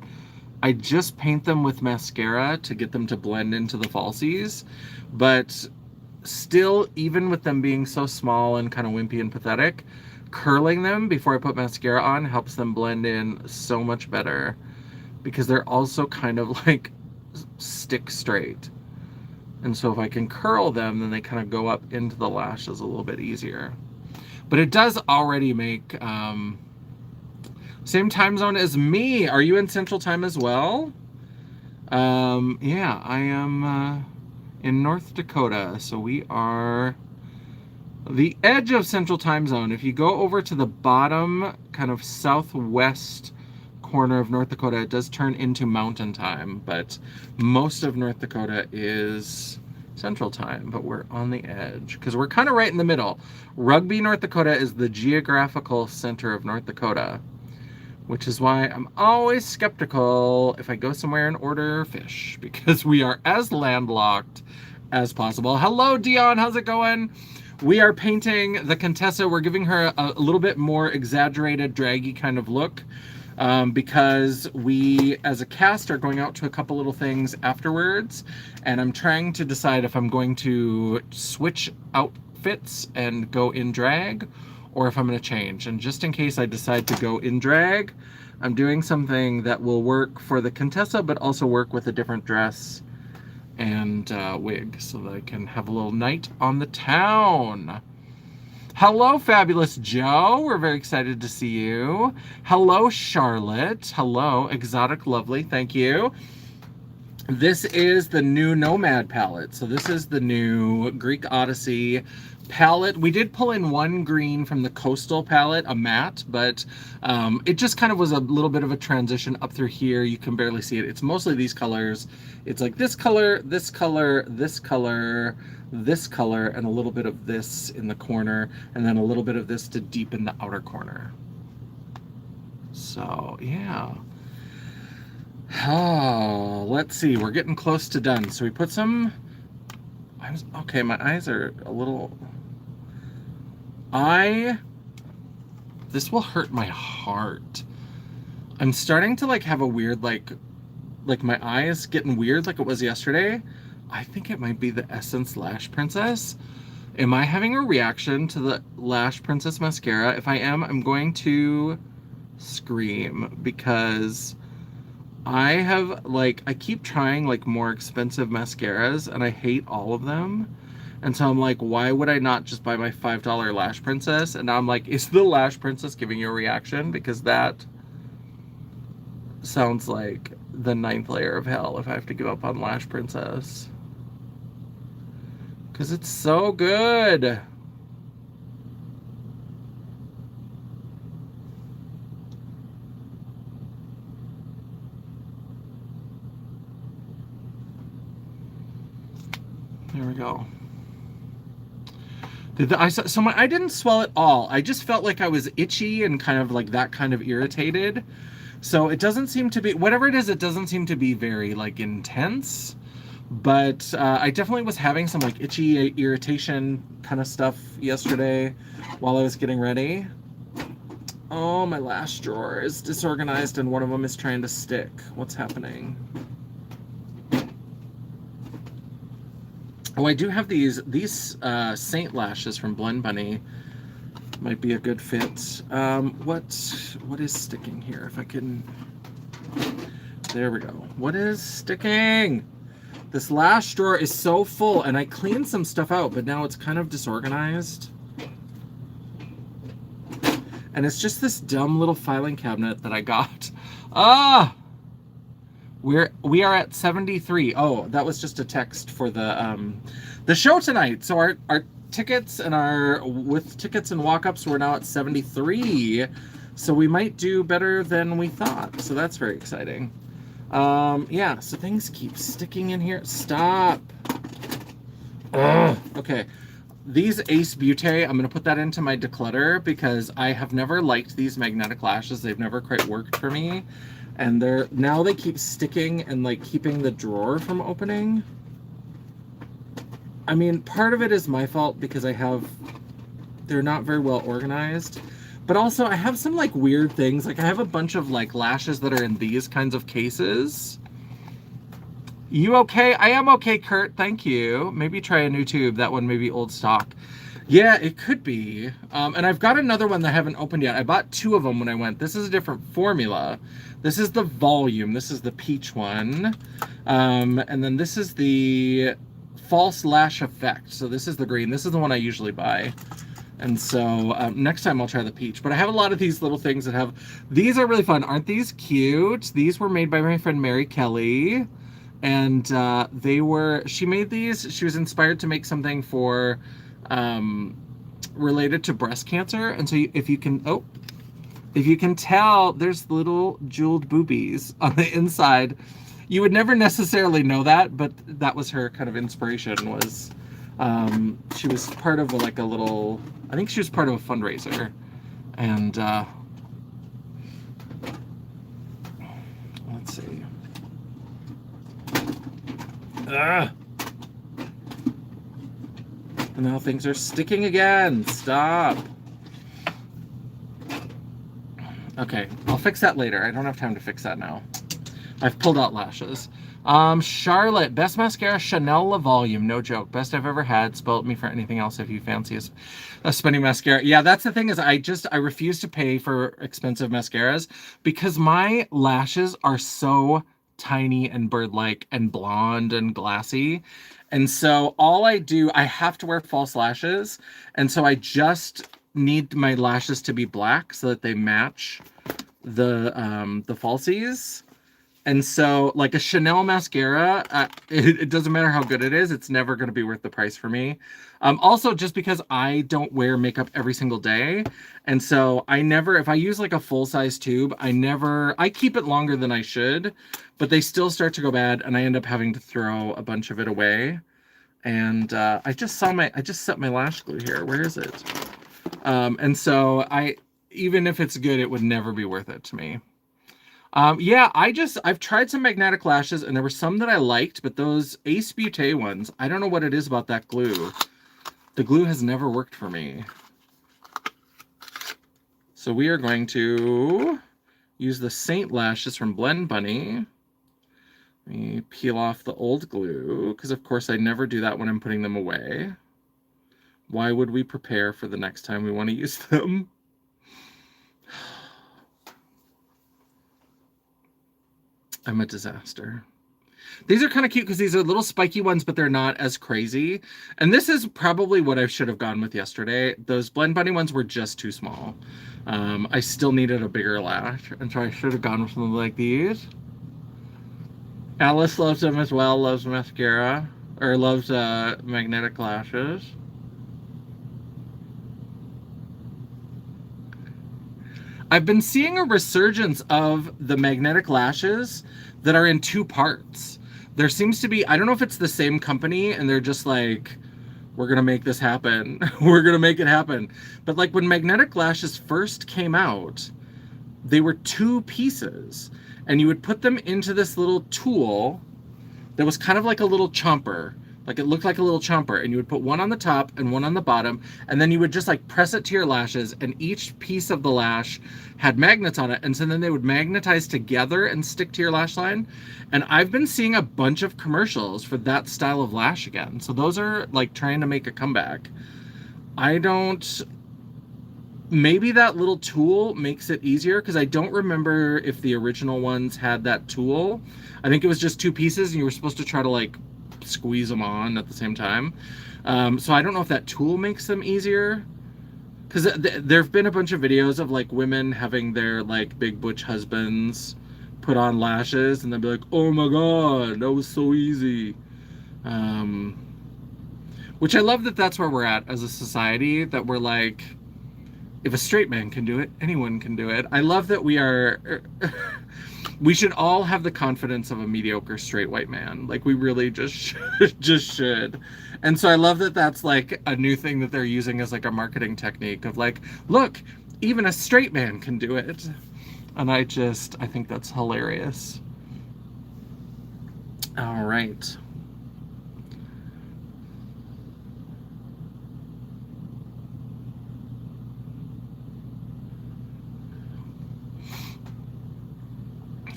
I just paint them with mascara to get them to blend into the falsies. But still, even with them being so small and kind of wimpy and pathetic, curling them before I put mascara on helps them blend in so much better because they're also kind of like stick straight. And so if I can curl them, then they kind of go up into the lashes a little bit easier. But it does already make same time zone as me. Are you in Central Time as well? Yeah, I am in North Dakota, so we are the edge of Central Time Zone. If you go over to the bottom kind of southwest corner of North Dakota, it does turn into mountain time, but most of North Dakota is Central Time, but we're on the edge because we're kind of right in the middle. Rugby, North Dakota is the geographical center of North Dakota, which is why I'm always skeptical if I go somewhere and order fish, because we are as landlocked as possible. Hello, Dion, how's it going? We are painting the Contessa. We're giving her a little bit more exaggerated, draggy kind of look because we, as a cast, are going out to a couple little things afterwards, and I'm trying to decide if I'm going to switch outfits and go in drag, or if I'm going to change. And just in case I decide to go in drag, I'm doing something that will work for the Contessa, but also work with a different dress and wig, so that I can have a little night on the town. Hello, Fabulous Joe. We're very excited to see you. Hello, Charlotte. Hello, Exotic Lovely. Thank you. This is the new Nomad palette. So this is the new Greek Odyssey palette. We did pull in one green from the Coastal palette, a matte, but it just kind of was a little bit of a transition up through here. You can barely see it. It's mostly these colors. It's like this color, this color, this color, this color, and a little bit of this in the corner, and then a little bit of this to deepen the outer corner. So, yeah. Oh, let's see. We're getting close to done. So we put some... Okay, my eyes are a little... This will hurt my heart. I'm starting to like have a weird like my eye is getting weird like it was yesterday. I think it might be the Essence Lash Princess. Am I having a reaction to the Lash Princess mascara? If I am, I'm going to scream, because I keep trying like more expensive mascaras and I hate all of them. And so I'm like, why would I not just buy my $5 Lash Princess? And now I'm like, is the Lash Princess giving you a reaction? Because that sounds like the 9th layer of hell if I have to give up on Lash Princess. Because it's so good. There we go. So my eye didn't swell at all. I just felt like I was itchy and kind of like that kind of irritated. So it doesn't seem to be, whatever it is, it doesn't seem to be very like intense. But I definitely was having some like itchy irritation kind of stuff yesterday while I was getting ready. Oh, my lash drawer is disorganized and one of them is trying to stick. What's happening? Oh, I do have these Saint lashes from Blend Bunny. Might be a good fit. What is sticking here? If I can... There we go. What is sticking? This lash drawer is so full, and I cleaned some stuff out, but now it's kind of disorganized. And it's just this dumb little filing cabinet that I got. Ah! We are at 73. Oh, that was just a text for the show tonight. So our tickets and with tickets and walk-ups, we're now at 73. So we might do better than we thought. So that's very exciting. Yeah, so things keep sticking in here. Stop. Ugh. Okay. These Ace Beauté, I'm going to put that into my declutter because I have never liked these magnetic lashes. They've never quite worked for me. And now they keep sticking and like keeping the drawer from opening. I mean, part of it is my fault because they're not very well organized. But also I have some like weird things. Like I have a bunch of like lashes that are in these kinds of cases. You okay? I am okay, Kurt. Thank you. Maybe try a new tube. That one may be old stock. Yeah, it could be. And I've got another one that I haven't opened yet. I bought 2 of them when I went. This is a different formula. This is the volume. This is the peach one. And then this is the false lash effect. So this is the green. This is the one I usually buy. And so next time I'll try the peach. But I have a lot of these little things that have... These are really fun. Aren't these cute? These were made by my friend Mary Kelly. And she made these. She was inspired to make something for... related to breast cancer. And so if you can, If you can tell, there's little jeweled boobies on the inside. You would never necessarily know that, but that was her kind of inspiration. Was she was part of like a little, I think she was part of a fundraiser, and let's see. And now things are sticking again. Stop. Okay, I'll fix that later. I don't have time to fix that now. I've pulled out lashes. Charlotte, best mascara, Chanel La Volume. No joke. Best I've ever had. Spell me for anything else if you fancy a spinning mascara. Yeah, that's the thing is I refuse to pay for expensive mascaras because my lashes are so tiny and bird-like and blonde and glassy. And so all I do, I have to wear false lashes. And so I just need my lashes to be black so that they match the falsies. And so like a Chanel mascara, it doesn't matter how good it is, it's never going to be worth the price for me. Also just because I don't wear makeup every single day. And so I never, if I use like a full size tube, I keep it longer than I should, but they still start to go bad and I end up having to throw a bunch of it away. And I just set my lash glue here. Where is it? And so even if it's good, it would never be worth it to me. Yeah, I've tried some magnetic lashes and there were some that I liked, but those Ace Beauté ones, I don't know what it is about that glue. The glue has never worked for me. So we are going to use the Saint lashes from Blend Bunny. Let me peel off the old glue, because of course I never do that when I'm putting them away. Why would we prepare for the next time we want to use them? I'm a disaster. These are kind of cute because these are little spiky ones, but they're not as crazy. And this is probably what I should have gone with yesterday. Those Blend Bunny ones were just too small. I still needed a bigger lash, and so I should have gone with something like these. Alice loves them as well, loves mascara, or loves magnetic lashes. I've been seeing a resurgence of the magnetic lashes that are in two parts. There seems to be, I don't know if it's the same company and they're just like, we're gonna make this happen. We're gonna make it happen. But like when magnetic lashes first came out, they were two pieces and you would put them into this little tool that was kind of like a little chomper. Like it looked like a little chomper, and you would put one on the top and one on the bottom, and then you would just like press it to your lashes, and each piece of the lash had magnets on it, and so then they would magnetize together and stick to your lash line. And I've been seeing a bunch of commercials for that style of lash again. So those are like trying to make a comeback. Maybe that little tool makes it easier, because I don't remember if the original ones had that tool. I think it was just two pieces and you were supposed to try to like squeeze them on at the same time. So I don't know if that tool makes them easier, because there have been a bunch of videos of like women having their like big butch husbands put on lashes and they'll be like, oh my god, that was so easy. Which I love that that's where we're at as a society, that we're like, if a straight man can do it, anyone can do it. I love that we should all have the confidence of a mediocre straight white man. Like we really just should. And so I love that that's like a new thing that they're using as like a marketing technique of like, look, even a straight man can do it. And I think that's hilarious. All right.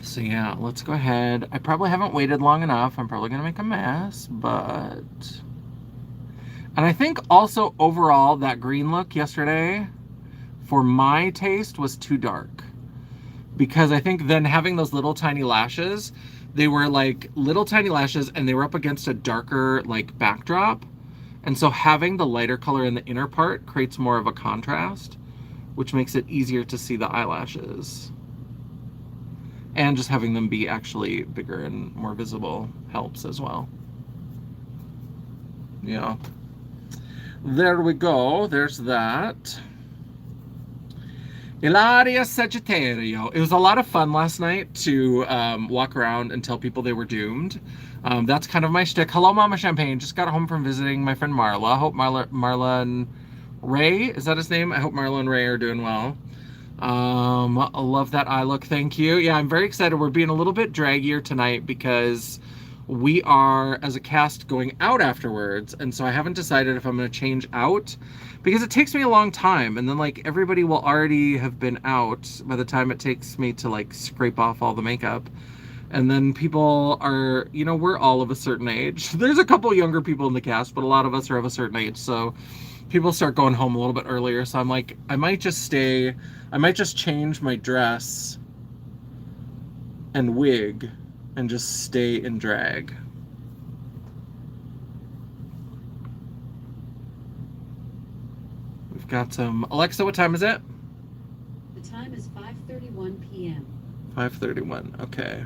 So yeah, let's go ahead. I probably haven't waited long enough. I'm probably gonna make a mess, but... And I think also overall that green look yesterday, for my taste, was too dark. Because I think then having those little tiny lashes, they were like little tiny lashes and they were up against a darker like backdrop. And so having the lighter color in the inner part creates more of a contrast, which makes it easier to see the eyelashes. And just having them be actually bigger and more visible helps as well. Yeah. There we go. There's that. Ilaria Sagittario. It was a lot of fun last night to walk around and tell people they were doomed. That's kind of my shtick. Hello, Mama Champagne. Just got home from visiting my friend Marla. I hope Marla and Ray, is that his name? I hope Marla and Ray are doing well. I love that eye look. Thank you. Yeah, I'm very excited. We're being a little bit draggier tonight because we are, as a cast, going out afterwards. And so I haven't decided if I'm going to change out because it takes me a long time. And then, like, everybody will already have been out by the time it takes me to, like, scrape off all the makeup. And then people are, you know, we're all of a certain age. There's a couple younger people in the cast, but a lot of us are of a certain age. So people start going home a little bit earlier. So I'm like, I might just change my dress and wig and just stay in drag. We've got some... Alexa, what time is it? The time is 5:31 p.m. 5:31, okay.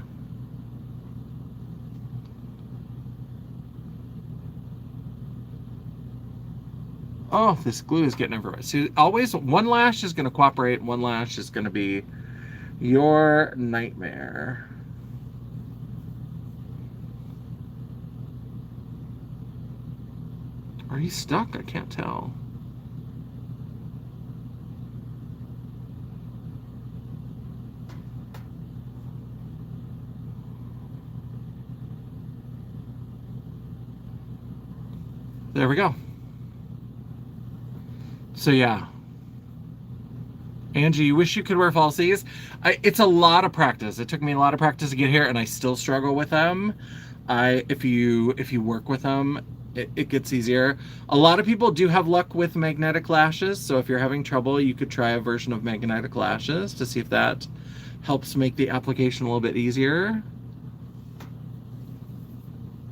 Oh, this glue is getting everywhere. So always one lash is going to cooperate, one lash is going to be your nightmare. Are you stuck? I can't tell. There we go. So yeah. Angie, you wish you could wear falsies? It's a lot of practice. It took me a lot of practice to get here, and I still struggle with them. If you work with them, it gets easier. A lot of people do have luck with magnetic lashes, so if you're having trouble, you could try a version of magnetic lashes to see if that helps make the application a little bit easier.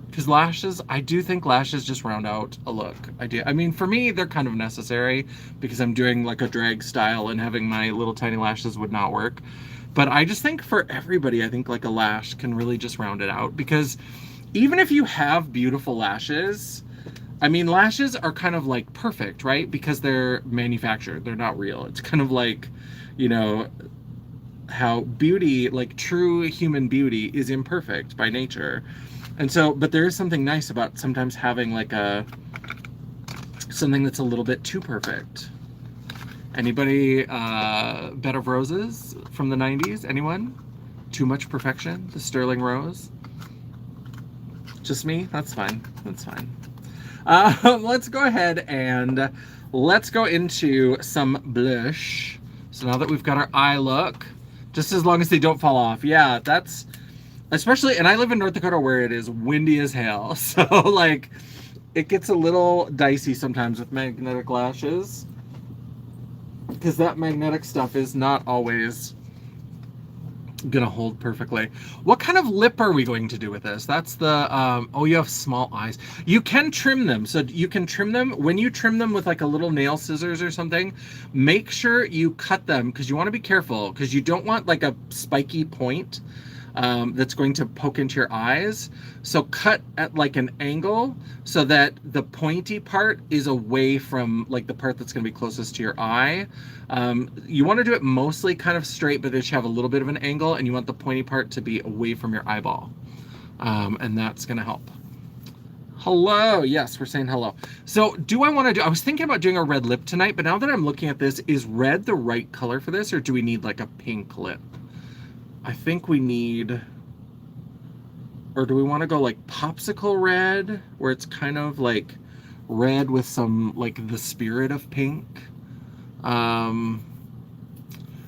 Because lashes, I do think lashes just round out a look. I do. I mean, for me, they're kind of necessary because I'm doing like a drag style and having my little tiny lashes would not work. But I just think for everybody, I think like a lash can really just round it out, because even if you have beautiful lashes, I mean, lashes are kind of like perfect, right? Because they're manufactured, they're not real. It's kind of like, you know, how beauty, like true human beauty, is imperfect by nature. And so, but there is something nice about sometimes having like something that's a little bit too perfect. Anybody, Bed of Roses from the 90s? Anyone? Too Much Perfection, the Sterling Rose? Just me? That's fine. That's fine. Let's go ahead and let's go into some blush. So now that we've got our eye look, just as long as they don't fall off. Yeah, that's, especially, and I live in North Dakota where it is windy as hell. So like, it gets a little dicey sometimes with magnetic lashes, because that magnetic stuff is not always gonna hold perfectly. What kind of lip are we going to do with this? That's the oh, you have small eyes. You can trim them. So you can trim them. When you trim them with like a little nail scissors or something, make sure you cut them, because you want to be careful, because you don't want like a spiky point that's going to poke into your eyes. So cut at like an angle so that the pointy part is away from like the part that's going to be closest to your eye. You want to do it mostly kind of straight, but they should have a little bit of an angle, and you want the pointy part to be away from your eyeball. And that's going to help. Hello. Yes, we're saying hello. So do I want to do, I was thinking about doing a red lip tonight, but now that I'm looking at this, is red the right color for this, or do we need like a pink lip? I think we need, or do we want to go like popsicle red, where it's kind of like red with some like the spirit of pink?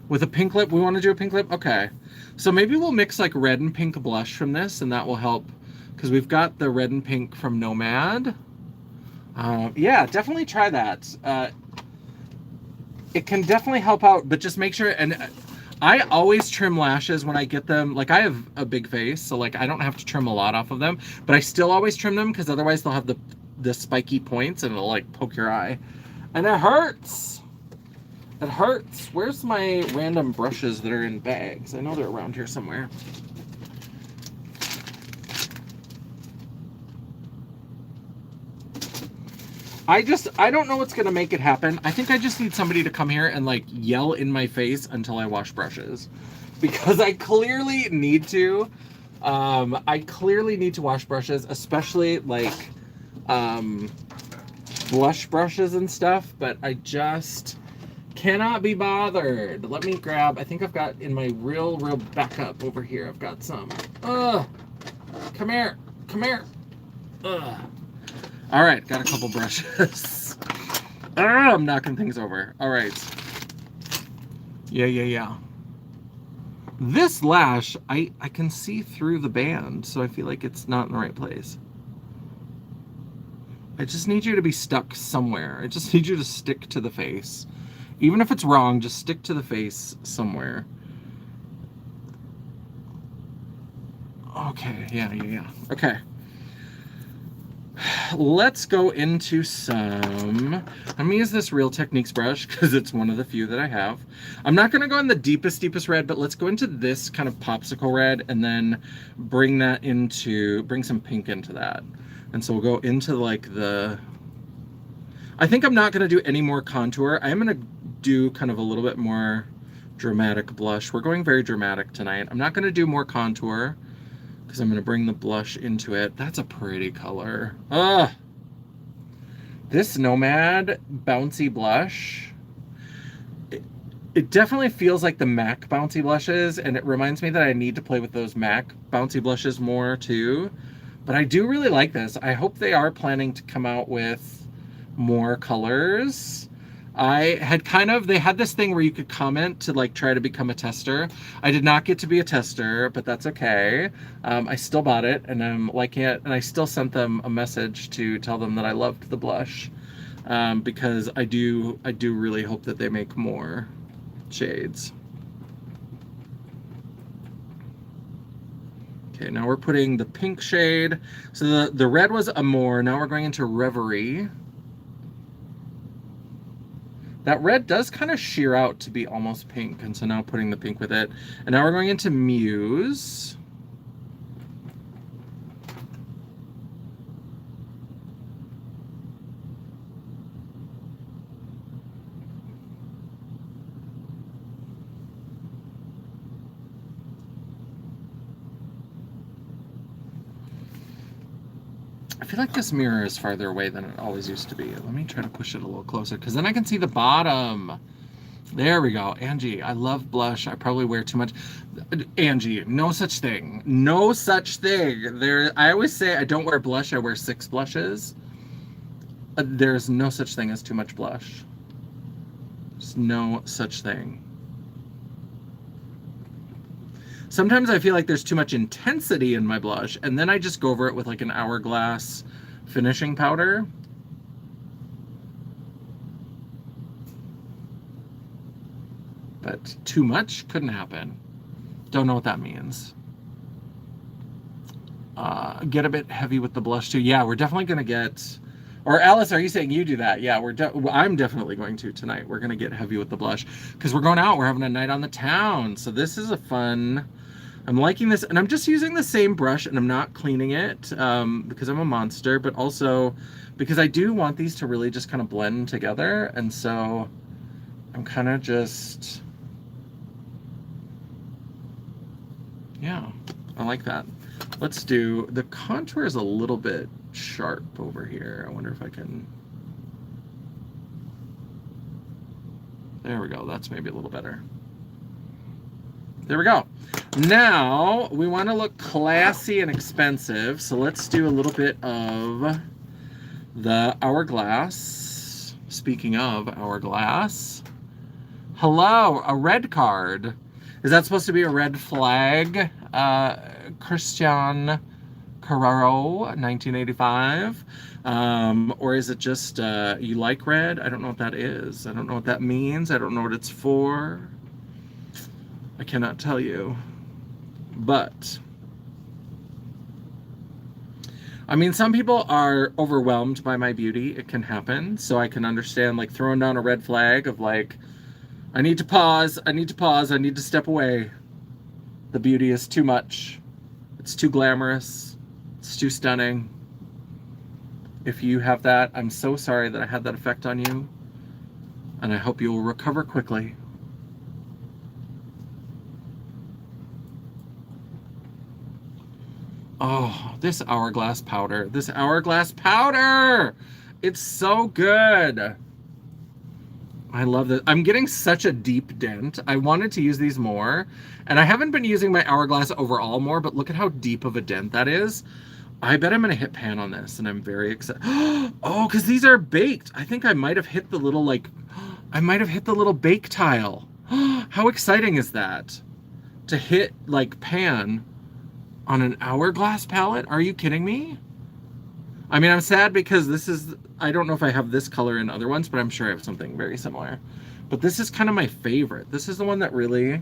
With a pink lip, we want to do a pink lip? Okay. So maybe we'll mix like red and pink blush from this, and that will help, because we've got the red and pink from Nomad. Yeah, definitely try that. It can definitely help out, but just make sure, and I always trim lashes when I get them. Like, I have a big face, so like I don't have to trim a lot off of them, but I still always trim them, because otherwise they'll have the spiky points and it'll like poke your eye. And it hurts. It hurts. Where's my random brushes that are in bags? I know they're around here somewhere. I don't know what's going to make it happen. I think I just need somebody to come here and like yell in my face until I wash brushes. Because I clearly need to. I clearly need to wash brushes, especially like blush brushes and stuff, but I just cannot be bothered. Let me grab, I think I've got in my real backup over here, I've got some. Ugh. Come here. Ugh. All right, got a couple brushes. I'm knocking things over. All right. Yeah. This lash, I can see through the band, so I feel like it's not in the right place. I just need you to be stuck somewhere. I just need you to stick to the face. Even if it's wrong, just stick to the face somewhere. Okay, yeah. Okay. Let's go into some, I'm gonna use this Real Techniques brush because it's one of the few that I have. I'm not gonna go in the deepest red, but let's go into this kind of popsicle red and then bring some pink into that. And so we'll go into like I think I'm not gonna do any more contour. I'm gonna do kind of a little bit more dramatic blush. We're going very dramatic tonight. I'm not gonna do more contour, because I'm going to bring the blush into it. That's a pretty color. Ugh! This Nomad Bouncy Blush, it definitely feels like the MAC Bouncy Blushes, and it reminds me that I need to play with those MAC Bouncy Blushes more too. But I do really like this. I hope they are planning to come out with more colors. They had this thing where you could comment to like try to become a tester. I did not get to be a tester, but that's okay. I still bought it and I'm liking it, and I still sent them a message to tell them that I loved the blush, because I do really hope that they make more shades. Okay, now we're putting the pink shade. So the red was Amour. Now we're going into Reverie. That red does kind of sheer out to be almost pink, and so now putting the pink with it. And now we're going into Muse. I feel like this mirror is farther away than it always used to be. Let me try to push it a little closer, because then I can see the bottom. There we go. Angie, I love blush. I probably wear too much. Angie, no such thing. No such thing. I always say I don't wear blush. I wear 6 blushes. There's no such thing as too much blush. There's no such thing. Sometimes I feel like there's too much intensity in my blush, and then I just go over it with like an Hourglass finishing powder. But too much couldn't happen. Don't know what that means. Get a bit heavy with the blush too. Yeah, we're definitely gonna get, or Alice, are you saying you do that? Yeah, I'm definitely going to tonight. We're gonna get heavy with the blush because we're going out. We're having a night on the town. So this is a fun, I'm liking this, and I'm just using the same brush and I'm not cleaning it because I'm a monster, but also because I do want these to really just kind of blend together. And so I'm kind of just, yeah, I like that. Let's do, the contour is a little bit sharp over here. I wonder if I can, there we go. That's maybe a little better. There we go. Now we want to look classy and expensive, so let's do a little bit of the Hourglass. Speaking of Hourglass, hello, a red card. Is that supposed to be a red flag? Christian Carraro, 1985. Or is it just you like red? I don't know what that is. I don't know what that means. I don't know what it's for. I cannot tell you. But I mean, some people are overwhelmed by my beauty. It can happen. So I can understand like throwing down a red flag of like, I need to pause, I need to step away. The beauty is too much. It's too glamorous. It's too stunning. If you have that, I'm so sorry that I had that effect on you, and I hope you will recover quickly. Oh, this hourglass powder. This hourglass powder! It's so good. I love this. I'm getting such a deep dent. I wanted to use these more, and I haven't been using my hourglass overall more, but look at how deep of a dent that is. I bet I'm gonna hit pan on this, and I'm very excited. Oh, because these are baked. I think I might have hit the little, like, I might have hit the little bake tile. How exciting is that? To hit, like, pan on an hourglass palette? Are you kidding me? I mean, I'm sad because this is, I don't know if I have this color in other ones, but I'm sure I have something very similar. But this is kind of my favorite. This is the one that really,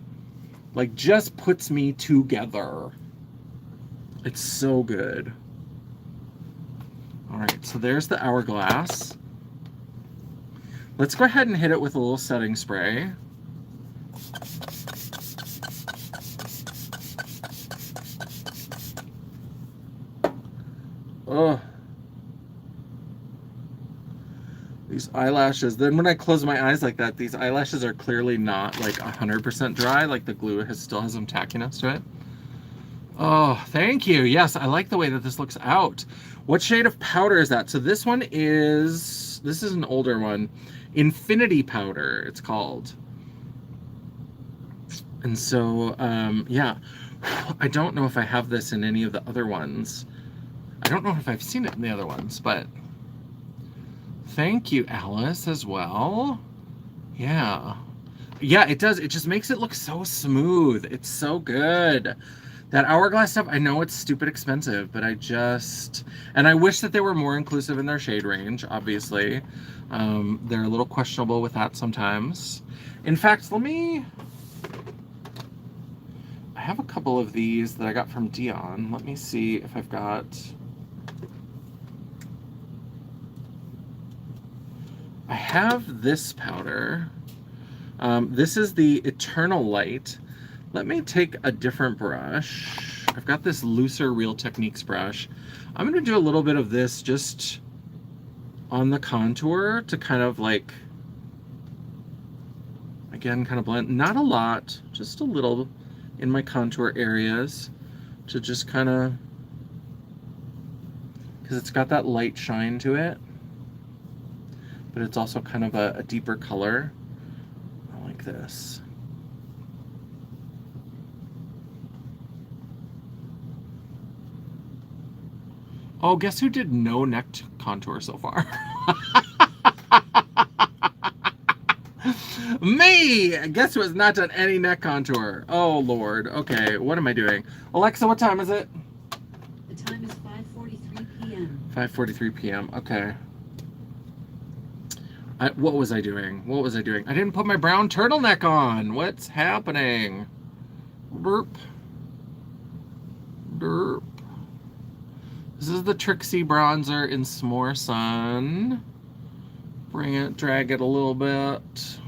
like, just puts me together. It's so good. All right, so there's the hourglass. Let's go ahead and hit it with a little setting spray. Oh, these eyelashes. Then when I close my eyes like that, these eyelashes are clearly not like 100% dry. Like the glue still has some tackiness to it. Oh, thank you. Yes, I like the way that this looks out. What shade of powder is that? So this one is, this is an older one. Infinity Powder, it's called. And so, yeah. I don't know if I have this in any of the other ones. I don't know if I've seen it in the other ones, but thank you, Alice, as well. Yeah. Yeah, it does. It just makes it look so smooth. It's so good. That hourglass stuff, I know it's stupid expensive, but I just... And I wish that they were more inclusive in their shade range, obviously. They're a little questionable with that sometimes. In fact, let me... I have a couple of these that I got from Dion. Let me see if I've got... I have this powder. This is the Eternal Light. Let me take a different brush. I've got this looser Real Techniques brush. I'm gonna do a little bit of this just on the contour to kind of like, again, kind of blend. Not a lot, just a little in my contour areas to just kind of, because it's got that light shine to it, but it's also kind of a deeper color. I like this. Oh, guess who did no neck contour so far? Me! Guess who has not done any neck contour? Oh, Lord. Okay, what am I doing? Alexa, what time is it? The time is 5:43 p.m. 5:43 p.m. Okay. What was I doing? What was I doing? I didn't put my brown turtleneck on. What's happening? Burp. Derp. This is the Trixie bronzer in S'more Sun. Bring it, drag it a little bit.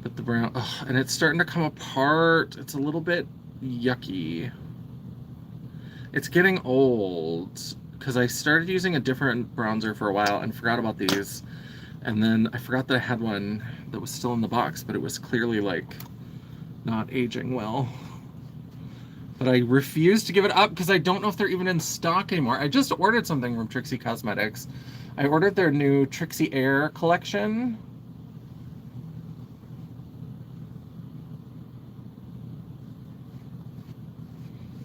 Put the brown, and it's starting to come apart. It's a little bit yucky. It's getting old because I started using a different bronzer for a while and forgot about these. And then I forgot that I had one that was still in the box, but it was clearly like not aging well. But I refuse to give it up because I don't know if they're even in stock anymore. I just ordered something from Trixie Cosmetics. I ordered their new Trixie Air collection.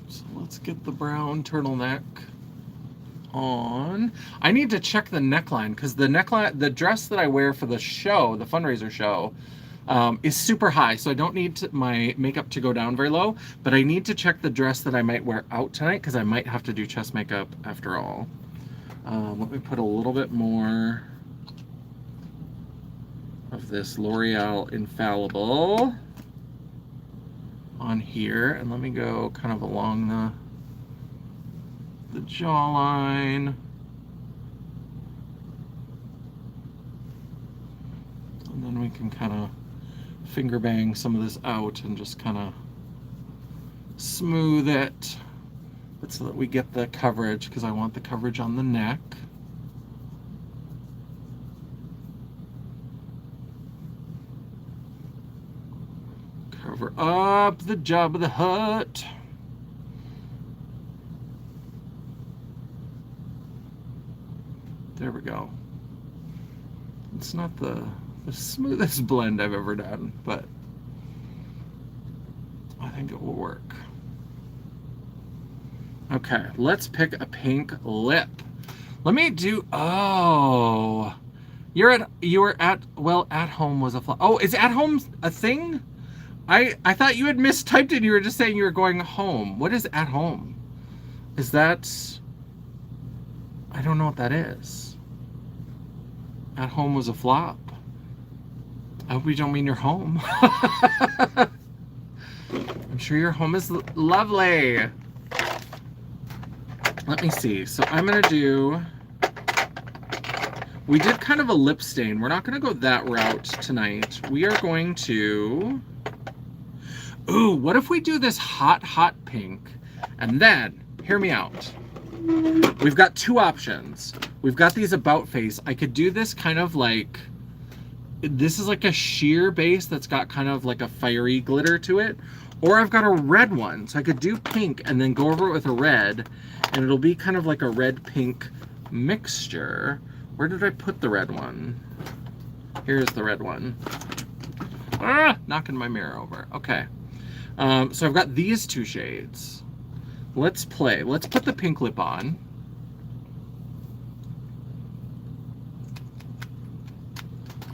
So let's get the brown turtleneck on. I need to check the neckline because the neckline, the dress that I wear for the show, the fundraiser show, is super high, so I don't need my makeup to go down very low, but I need to check the dress that I might wear out tonight because I might have to do chest makeup after all. Let me put a little bit more of this L'Oreal Infallible on here, and let me go kind of along the jawline. And then we can kind of finger bang some of this out and just kind of smooth it but so that we get the coverage, because I want the coverage on the neck. Cover up the Jabba the Hutt. There we go. It's not the smoothest blend I've ever done, but I think it will work. Okay, let's pick a pink lip. Let me do, oh, you were at, well, at home was a flaw. Oh, is at home a thing? I thought you had mistyped it. You were just saying you were going home. What is at home? Is that, I don't know what that is. At home was a flop. I hope you don't mean your home. I'm sure your home is lovely. Let me see. So I'm going to do... We did kind of a lip stain. We're not going to go that route tonight. We are going to... Ooh, what if we do this hot, hot pink? And then, hear me out. We've got two options. We've got these about face. I could do this kind of like... This is like a sheer base that's got kind of like a fiery glitter to it. Or I've got a red one. So I could do pink and then go over it with a red. And it'll be kind of like a red-pink mixture. Where did I put the red one? Here's the red one. Ah, knocking my mirror over. Okay. So I've got these two shades. Let's play. Let's put the pink lip on.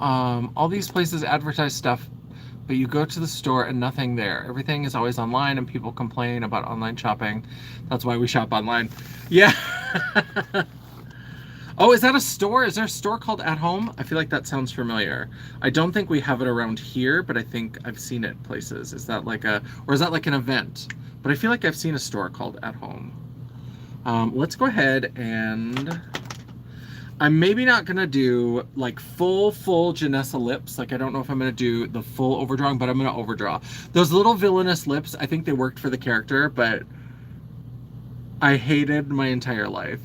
All these places advertise stuff, but you go to the store and nothing there. Everything is always online and people complain about online shopping. That's why we shop online. Yeah. Oh, is that a store? Is there a store called At Home? I feel like that sounds familiar. I don't think we have it around here, but I think I've seen it places. Is that like a, or is that like an event? But I feel like I've seen a store called At Home. Let's go ahead and... I'm maybe not gonna do like full Janessa lips. Like I don't know if I'm gonna do the full overdrawing, but I'm gonna overdraw. Those little villainous lips, I think they worked for the character, but I hated my entire life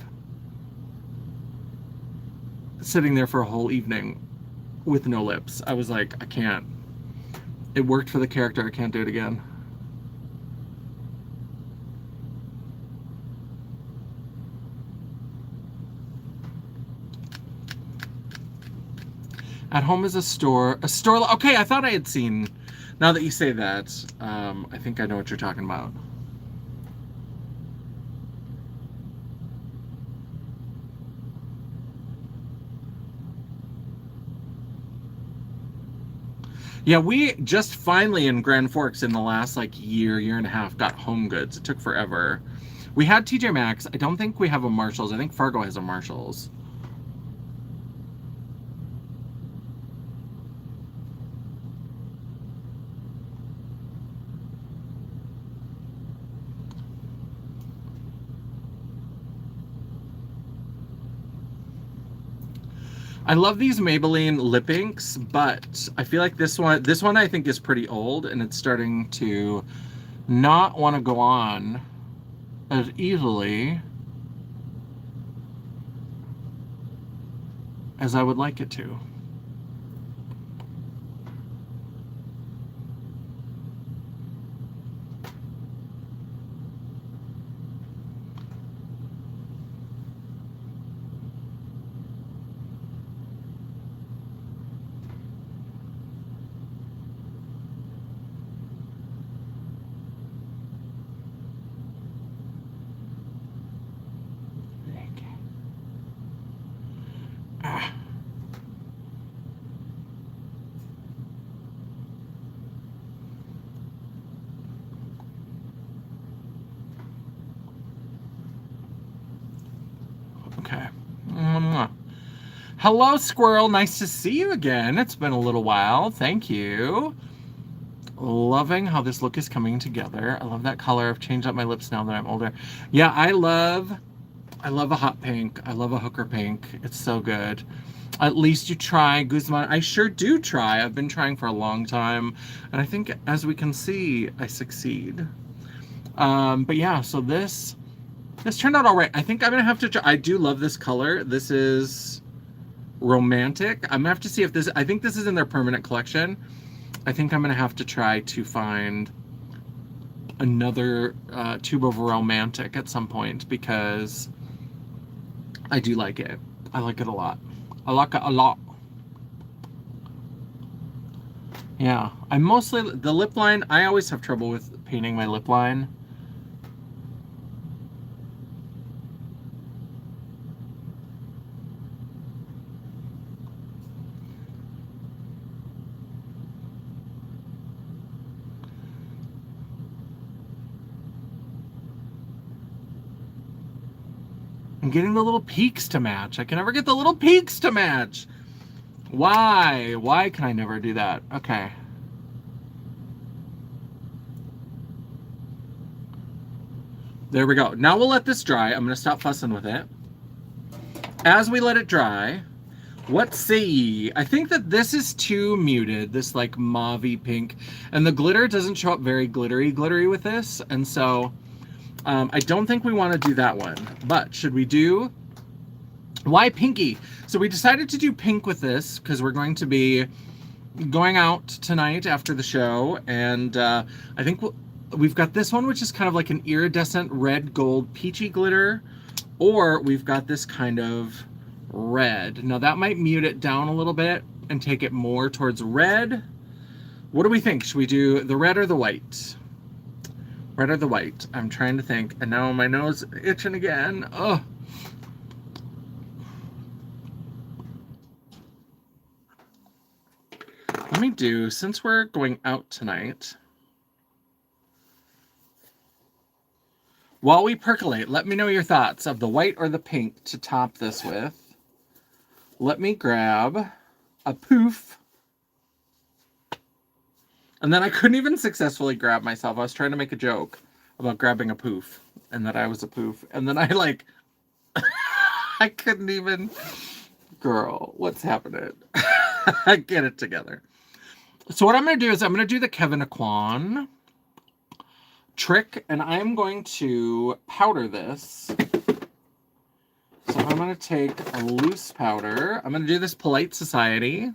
sitting there for a whole evening with no lips. I was like, I can't. It worked for the character, I can't do it again. At Home is a store. Okay, I thought I had seen. Now that you say that, I think I know what you're talking about. Yeah, we just finally in Grand Forks in the last like year and a half got Home Goods. It took forever. We had TJ Maxx. I don't think we have a Marshalls. I think Fargo has a Marshalls. I love these Maybelline lip inks, but I feel like this one I think is pretty old and it's starting to not want to go on as easily as I would like it to. Okay. Hello, Squirrel. Nice to see you again. It's been a little while. Thank you. Loving how this look is coming together. I love that color. I've changed up my lips now that I'm older. Yeah, I love a hot pink. I love a hooker pink. It's so good. At least you try, Guzman. I sure do try. I've been trying for a long time. And I think, as we can see, I succeed. But yeah, so this This turned out all right. I think I'm gonna have to try. I do love this color. This is romantic. I'm gonna have to see if this, I think this is in their permanent collection. I think I'm gonna have to try to find another tube of romantic at some point because I do like it. I like it a lot. I like it a lot. Yeah, I'm mostly, the lip line, I always have trouble with painting my lip line. I'm getting the little peaks to match. I can never get the little peaks to match. Why? Why can I never do that? Okay. There we go. Now we'll let this dry. I'm going to stop fussing with it. As we let it dry, what say ye? I think that this is too muted, this like mauve-y pink. And the glitter doesn't show up very glittery with this. And so I don't think we want to do that one. But should we do... Why pinky? So we decided to do pink with this because we're going to be going out tonight after the show. And I think we've got this one, which is kind of like an iridescent red gold peachy glitter. Or we've got this kind of red. Now that might mute it down a little bit and take it more towards red. What do we think? Should we do the red or the white? Red or the white? I'm trying to think. And now my nose itching again. Oh. Let me do, since we're going out tonight, while we percolate, let me know your thoughts of the white or the pink to top this with. Let me grab a poof. And then I couldn't even successfully grab myself. I was trying to make a joke about grabbing a poof and that I was a poof. And then I like, I couldn't even, girl, what's happening? Get it together. So what I'm going to do is I'm going to do the Kevin Aquan trick, and I'm going to powder this. So I'm going to take a loose powder. I'm going to do this Polite Society.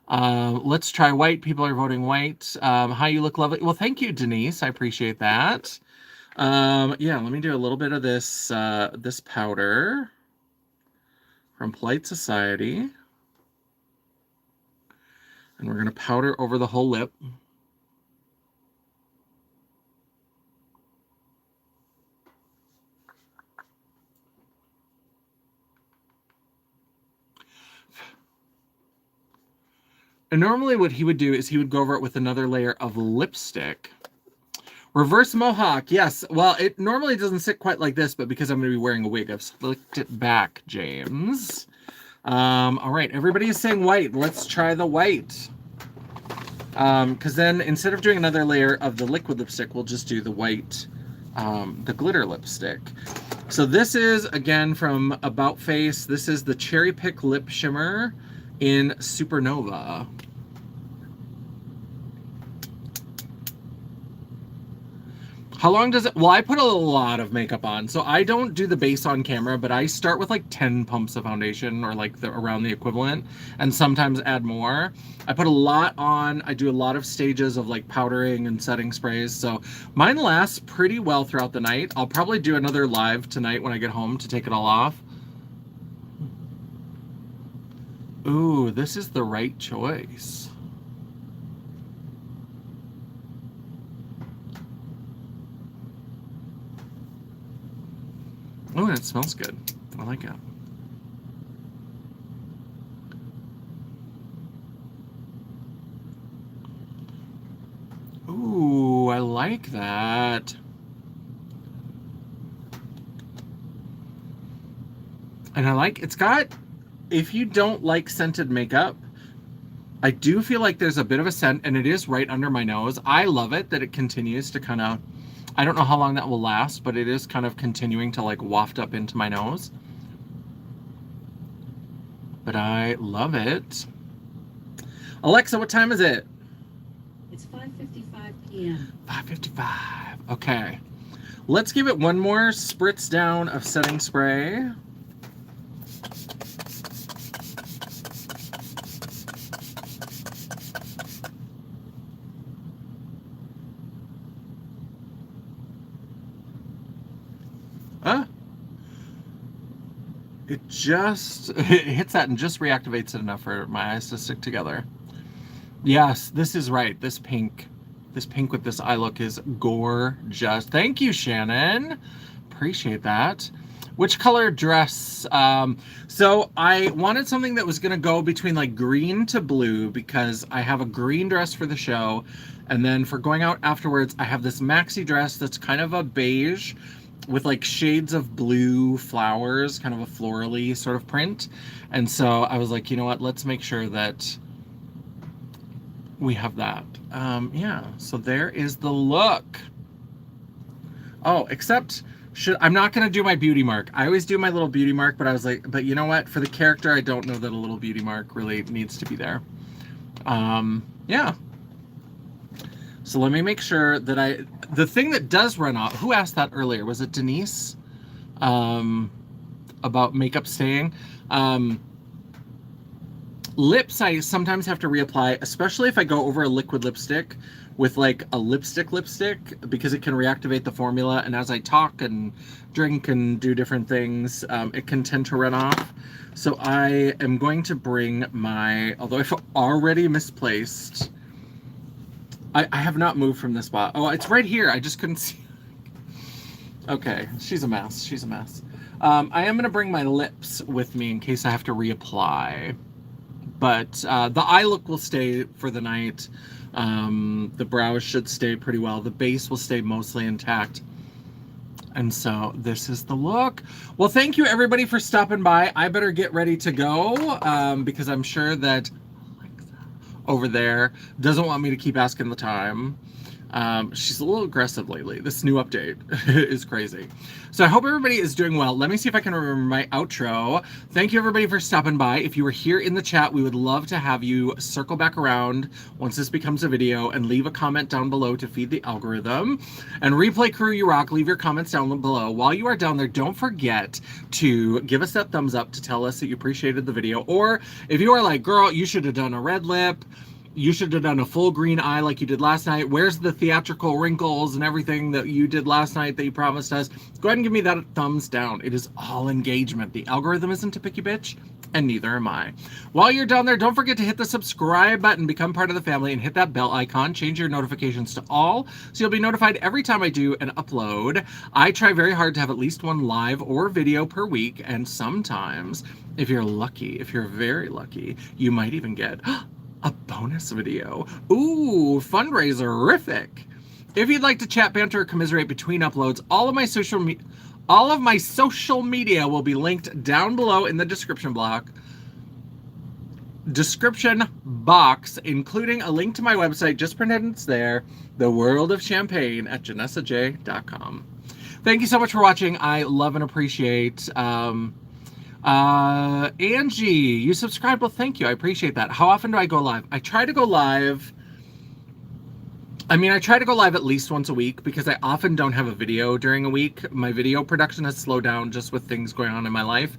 Let's try white. People are voting white. Hi, you look lovely. Well, thank you, Denise. I appreciate that. Yeah, let me do a little bit of this, this powder from Polite Society. And we're going to powder over the whole lip. And normally what he would do is he would go over it with another layer of lipstick. Reverse mohawk, yes. Well, it normally doesn't sit quite like this, but because I'm going to be wearing a wig, I've slicked it back, James. All right, everybody is saying white. Let's try the white. Because then instead of doing another layer of the liquid lipstick, we'll just do the white, the glitter lipstick. So this is, again, from About Face. This is the Cherry Pick Lip Shimmer in Supernova. How long does it... Well, I put a lot of makeup on, so I don't do the base on camera, but I start with like 10 pumps of foundation or like around the equivalent, and sometimes add more. I put a lot on. I do a lot of stages of like powdering and setting sprays, so mine lasts pretty well throughout the night. I'll probably do another live tonight when I get home to take it all off. Ooh, this is the right choice. Oh, and it smells good. I like it. Ooh, I like that. And I like, it's got, if you don't like scented makeup, I do feel like there's a bit of a scent, and it is right under my nose. I love it that it continues to kind of, I don't know how long that will last, but it is kind of continuing to like waft up into my nose. But I love it. Alexa, what time is it? It's 5:55 p.m. 5:55. Okay. Let's give it one more spritz down of setting spray. It just it hits that and just reactivates it enough for my eyes to stick together. Yes, this is right. This pink with this eye look is gorgeous. Thank you, Shannon. Appreciate that. Which color dress? So I wanted something that was going to go between like green to blue because I have a green dress for the show. And then for going out afterwards, I have this maxi dress that's kind of a beige with like shades of blue flowers, kind of a florally sort of print. And so I was like, you know what, let's make sure that we have that. Yeah, so there is the look. Oh, except I'm not gonna do my beauty mark. I always do my little beauty mark, but I was like, but you know what, for the character, I don't know that a little beauty mark really needs to be there. Yeah. So let me make sure that the thing that does run off, who asked that earlier? Was it Denise? About makeup staying. Lips, I sometimes have to reapply, especially if I go over a liquid lipstick with like a lipstick, because it can reactivate the formula. And as I talk and drink and do different things, it can tend to run off. So I am going to bring although I've already misplaced, I have not moved from this spot. Oh, it's right here. I just couldn't see. Okay, she's a mess. She's a mess. I am going to bring my lips with me in case I have to reapply. But the eye look will stay for the night. The brows should stay pretty well. The base will stay mostly intact. And so this is the look. Well, thank you everybody for stopping by. I better get ready to go because I'm sure that over there doesn't want me to keep asking the time. She's a little aggressive lately. This new update is crazy. So I hope everybody is doing well. Let me see if I can remember my outro. Thank you everybody for stopping by. If you were here in the chat, we would love to have you circle back around once this becomes a video and leave a comment down below to feed the algorithm. And Replay Crew, you rock. Leave your comments down below. While you are down there, don't forget to give us that thumbs up to tell us that you appreciated the video. Or if you are like, girl, you should have done a red lip, you should have done a full green eye like you did last night. Where's the theatrical wrinkles and everything that you did last night that you promised us? Go ahead and give me that thumbs down. It is all engagement. The algorithm isn't a picky bitch, and neither am I. While you're down there, don't forget to hit the subscribe button, become part of the family, and hit that bell icon. Change your notifications to all, so you'll be notified every time I do an upload. I try very hard to have at least one live or video per week, and sometimes, if you're lucky, if you're very lucky, you might even get a bonus video. Ooh, fundraiser-rific. If you'd like to chat, banter, or commiserate between uploads, all of my social media will be linked down below in the description box, including a link to my website, just pretend it's there, The World of Champagne at janessaj.com. Thank you so much for watching. I love and appreciate Angie, you subscribed. Well, thank you. I appreciate that. How often do I go live? I try to go live. I try to go live at least once a week because I often don't have a video during a week. My video production has slowed down just with things going on in my life.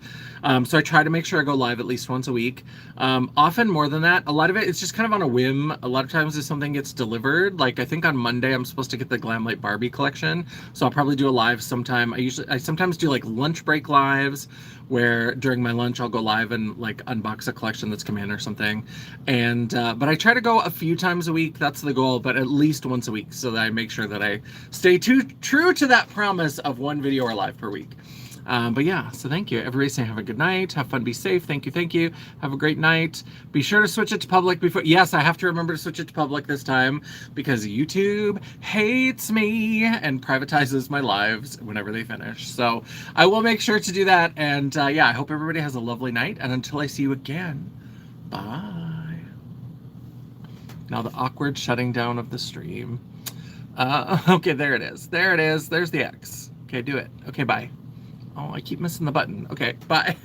So I try to make sure I go live at least once a week. Often more than that. A lot of it is just kind of on a whim. A lot of times if something gets delivered, like I think on Monday I'm supposed to get the Glam Light Barbie collection. So I'll probably do a live sometime. I sometimes do like lunch break lives where during my lunch I'll go live and like unbox a collection that's come in or something. And but I try to go a few times a week. That's the goal, but at least once a week so that I make sure that I stay true to that promise of one video or live per week. But yeah, so thank you. Everybody say have a good night. Have fun, be safe. Thank you. Have a great night. Be sure to switch it to public before. Yes, I have to remember to switch it to public this time because YouTube hates me and privatizes my lives whenever they finish. So I will make sure to do that. And yeah, I hope everybody has a lovely night. And until I see you again, bye. Now the awkward shutting down of the stream. Okay, there it is. There it is. There's the X. Okay, do it. Okay, bye. Oh, I keep missing the button. Okay, bye.